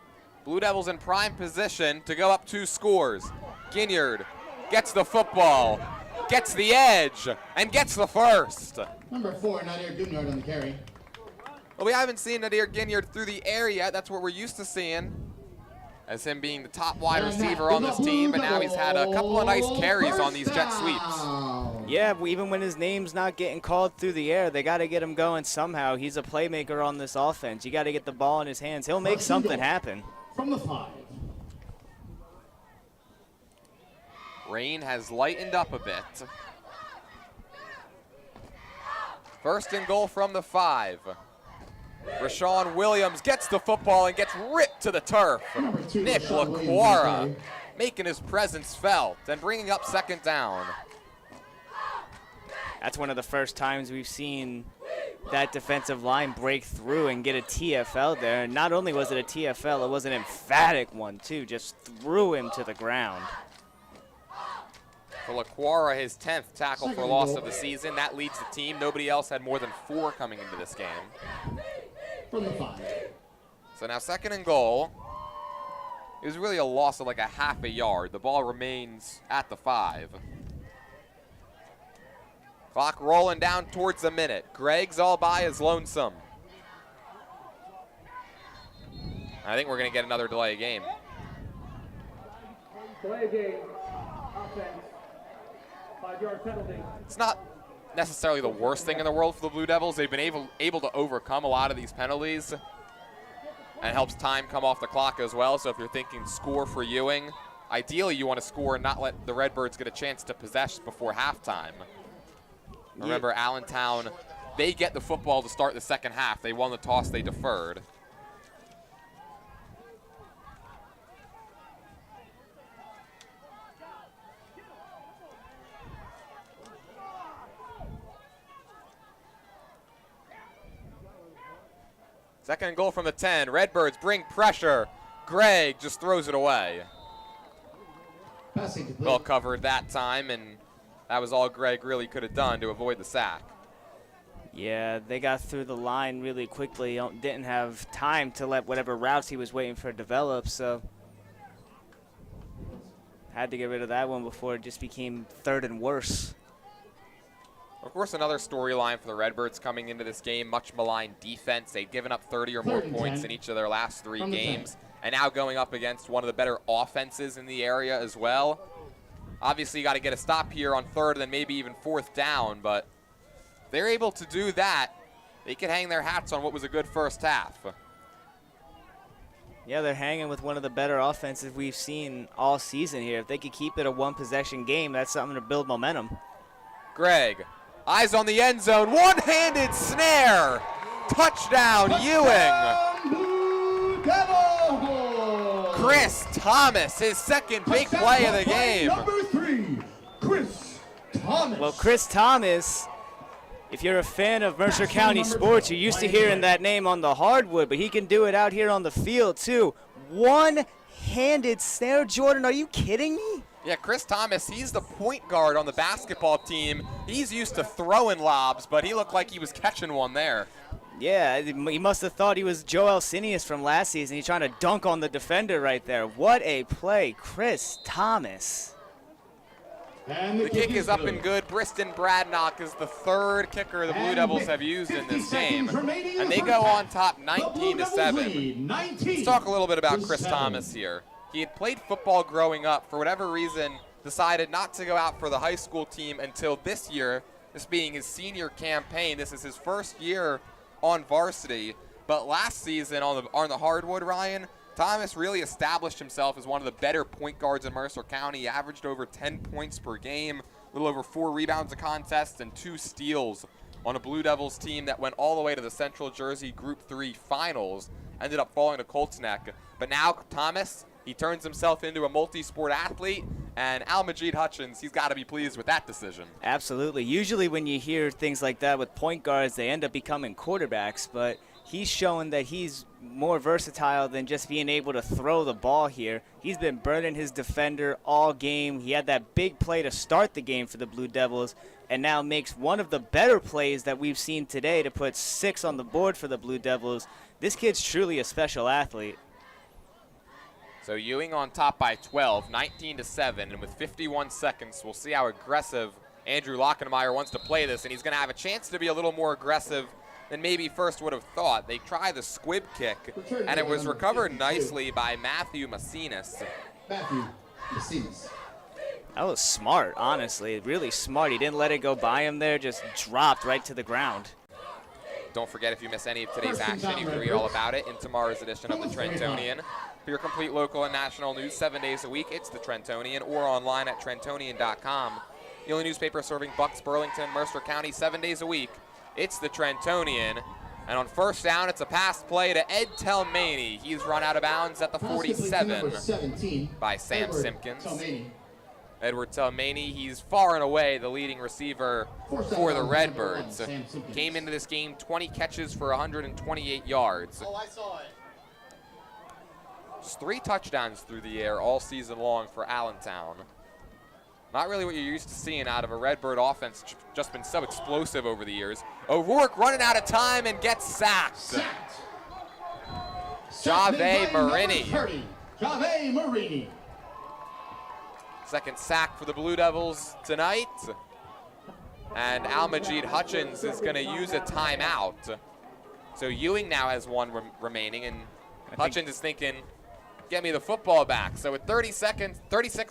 Blue Devils in prime position to go up 2 scores. Ginyard gets the football, gets the edge, and gets the first. Number 4, Nadir Gunyard on the carry. Well, we haven't seen Nadir Ginyard through the air yet. That's what we're used to seeing, as him being the top wide receiver on this team, but now he's had a couple of nice carries on these jet sweeps. Yeah, even when his name's not getting called through the air, they got to get him going somehow. He's a playmaker on this offense. You got to get the ball in his hands. He'll make something happen. From the 5. Rain has lightened up a bit. First and goal from the 5. Rashawn Williams gets the football and gets ripped to the turf. Nick LaQuara making his presence felt and bringing up second down. That's one of the first times we've seen that defensive line break through and get a TFL there. And not only was it a TFL, it was an emphatic one too. Just threw him to the ground. For LaQuara, his 10th tackle for loss of the season. That leads the team. Nobody else had more than 4 coming into this game. From the 5. So now second and goal. It was really a loss of like a half a yard. The ball remains at the 5. Clock rolling down towards the minute. Greg's all by his lonesome. I think we're going to get another delay of game. Delay of game. Offense. 5-yard penalty. It's not necessarily the worst thing in the world for the Blue Devils. They've been able to overcome a lot of these penalties. And it helps time come off the clock as well. So if you're thinking score for Ewing, ideally you want to score and not let the Redbirds get a chance to possess before halftime. Remember, Allentown, they get the football to start the second half. They won the toss, they deferred. Second and goal from the 10. Redbirds bring pressure. Greg just throws it away. Passing complete. Well covered that time, and that was all Greg really could have done to avoid the sack. Yeah, they got through the line really quickly. Didn't have time to let whatever routes he was waiting for develop, so had to get rid of that one before it just became third and worse. Of course, another storyline for the Redbirds coming into this game, much maligned defense. They'd given up 30 or more points in each of their last 3 games, and now going up against one of the better offenses in the area as well. Obviously, you got to get a stop here on 3rd and then maybe even 4th down, but if they're able to do that, they can hang their hats on what was a good first half. Yeah, they're hanging with one of the better offenses we've seen all season here. If they could keep it a one-possession game, that's something to build momentum. Greg, eyes on the end zone, one-handed snare. Touchdown, Ewing. Blue Devils! Chris Thomas, his second big play of the game. Number 3, Chris Thomas. Well, Chris Thomas, if you're a fan of Mercer County sports, you're used to hearing that name on the hardwood, but he can do it out here on the field, too. One-handed snare. Jordan, are you kidding me? Yeah, Chris Thomas, he's the point guard on the basketball team. He's used to throwing lobs, but he looked like he was catching one there. Yeah, he must have thought he was Joe Alcinius from last season. He's trying to dunk on the defender right there. What a play, Chris Thomas. And The kick is up and good. Briston Bradnock is the 3rd kicker the Blue Devils have used in this game. And they go on top 19-7. Let's talk a little bit about Chris Thomas here. He had played football growing up. For whatever reason, decided not to go out for the high school team until this year, this being his senior campaign. This is his first year on varsity. But last season on the hardwood, Ryan, Thomas really established himself as one of the better point guards in Mercer County. He averaged over 10 points per game, a little over 4 rebounds a contest, and 2 steals on a Blue Devils team that went all the way to the Central Jersey Group 3 finals. Ended up falling to Colts Neck. But now Thomas, he turns himself into a multi-sport athlete, and Al-Majid Hutchins, he's got to be pleased with that decision. Absolutely. Usually when you hear things like that with point guards, they end up becoming quarterbacks, but he's showing that he's more versatile than just being able to throw the ball here. He's been burning his defender all game. He had that big play to start the game for the Blue Devils, and now makes one of the better plays that we've seen today to put 6 on the board for the Blue Devils. This kid's truly a special athlete. So Ewing on top by 12, 19-7, and with 51 seconds, we'll see how aggressive Andrew Lockenmeyer wants to play this, and he's going to have a chance to be a little more aggressive than maybe first would have thought. They try the squib kick, and it was recovered nicely by Matthew Macinas. Matthew Macinas. That was smart, honestly. Really smart. He didn't let it go by him there, just dropped right to the ground. Don't forget, if you miss any of today's action, you can read all about it in tomorrow's edition of the Trentonian. For your complete local and national news 7 days a week, it's the Trentonian, or online at Trentonian.com. The only newspaper serving Bucks, Burlington, Mercer County 7 days a week. It's the Trentonian. And on first down, it's a pass play to Ed Telmaney. He's run out of bounds at the 47 by Sam Simpkins. Edward Telmaney, he's far and away the leading receiver for the Redbirds. Came into this game 20 catches for 128 yards. Oh, I saw it. Just 3 touchdowns through the air all season long for Allentown. Not really what you're used to seeing out of a Redbird offense, just been so explosive over the years. O'Rourke running out of time and gets sacked. Jave Marini. Jave Marini. Second sack for the Blue Devils tonight. And Almajid Hutchins is going to use a timeout. So Ewing now has one remaining, and Hutchins is thinking, get me the football back. So with 36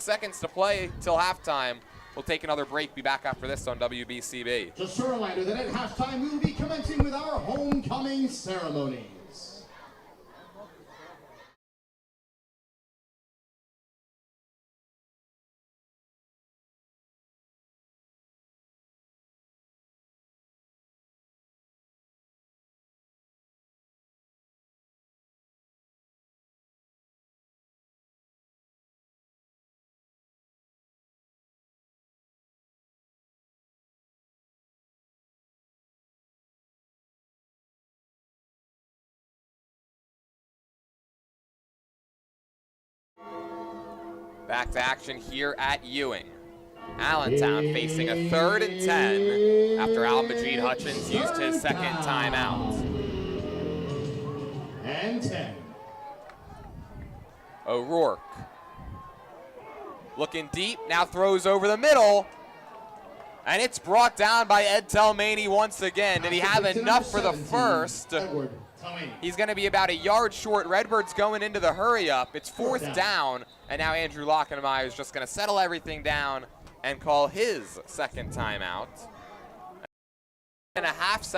seconds to play till halftime, we'll take another break. Be back after this on WBCB. Just a reminder that at halftime we will be commencing with our homecoming ceremonies. Back to action here at Ewing. Allentown facing a 3rd and 10 after Almajid Hutchins used his second timeout. And 10. O'Rourke looking deep, now throws over the middle, and it's brought down by Ed Telmaney once again. Did he have enough for the first? He's going to be about a yard short. Redbirds going into the hurry-up. It's 4th down, and now Andrew Lockenmeyer is just going to settle everything down and call his second timeout. And a half second.